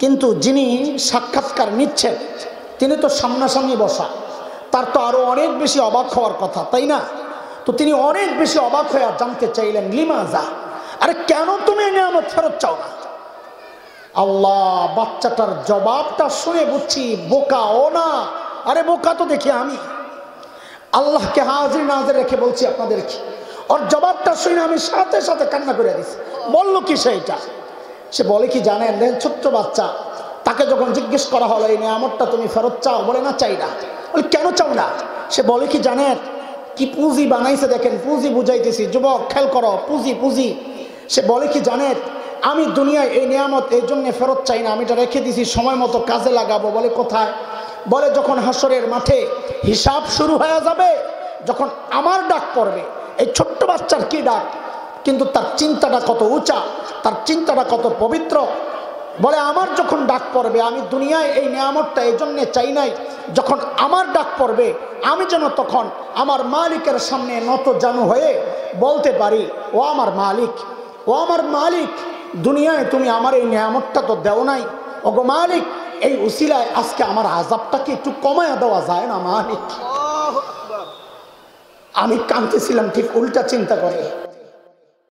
কিন্তু যিনি সাক্ষাৎকার নিচ্ছেন তিনি তো সামনাসামনি বসা, তার তো আরো অনেক বেশি অবাক হওয়ার কথা, তাই না? তো তিনি অনেক বেশি অবাক হয়ে জানতে চাইলেন, লিমাজা, আরে কেন তুমি নিয়ামত ফেরত চাও না? আল্লাহ, বাচ্চাটার জবাবটা শুনে বুঝছি বোকা ও না, আরে বোকা তো দেখি আমি। আল্লাহকে হাজির নাজির রেখে বলছি আপনাদেরকে, ওর জবাবটা শুনে আমি সাথে সাথে কান্না করে দিছি। বললো কি সেইটা? সে বলে কি জানেন, দেখেন ছোট্ট বাচ্চা, তাকে যখন জিজ্ঞেস করা হলো এই নিয়ামতটা তুমি ফেরত চাও, বলে না চাই না। বলে কেন চাও না? সে বলে কি জানেন, কি পুঁজি বানাইছে দেখেন, পুঁজি বুঝাইতেছি যুবক, খেয়াল করো, পুঁজি পুঁজি। সে বলে কি জানেন, আমি দুনিয়ায় এই নিয়ামত এই জন্য ফেরত চাই না, আমি এটা রেখে দিছি সময় মতো কাজে লাগাবো। বলে কোথায়? বলে যখন হাসরের মাঠে হিসাব শুরু হয়ে যাবে, যখন আমার ডাক পড়বে। এই ছোট্ট বাচ্চার কি ডাক, কিন্তু তার চিন্তাটা কত উঁচা, তার চিন্তাটা কত পবিত্র। বলে আমার যখন ডাক পড়বে, আমি দুনিয়ায় এই নিয়ামতটা এই জন্যে চাই নাই, যখন আমার ডাক পড়বে আমি যেন তখন আমার মালিকের সামনে নত জানু হয়ে বলতে পারি, ও আমার মালিক, ও আমার মালিক, দুনিয়ায় তুমি আমার এই নিয়ামতটা তো দেও নাই, ওগো মালিক, এই উসিলায় আজকে আমার আযাবটাকে একটু কমায়া দেওয়া যায় না মালিক। আমি কাঁদতেছিলাম ঠিক উল্টা চিন্তা করে।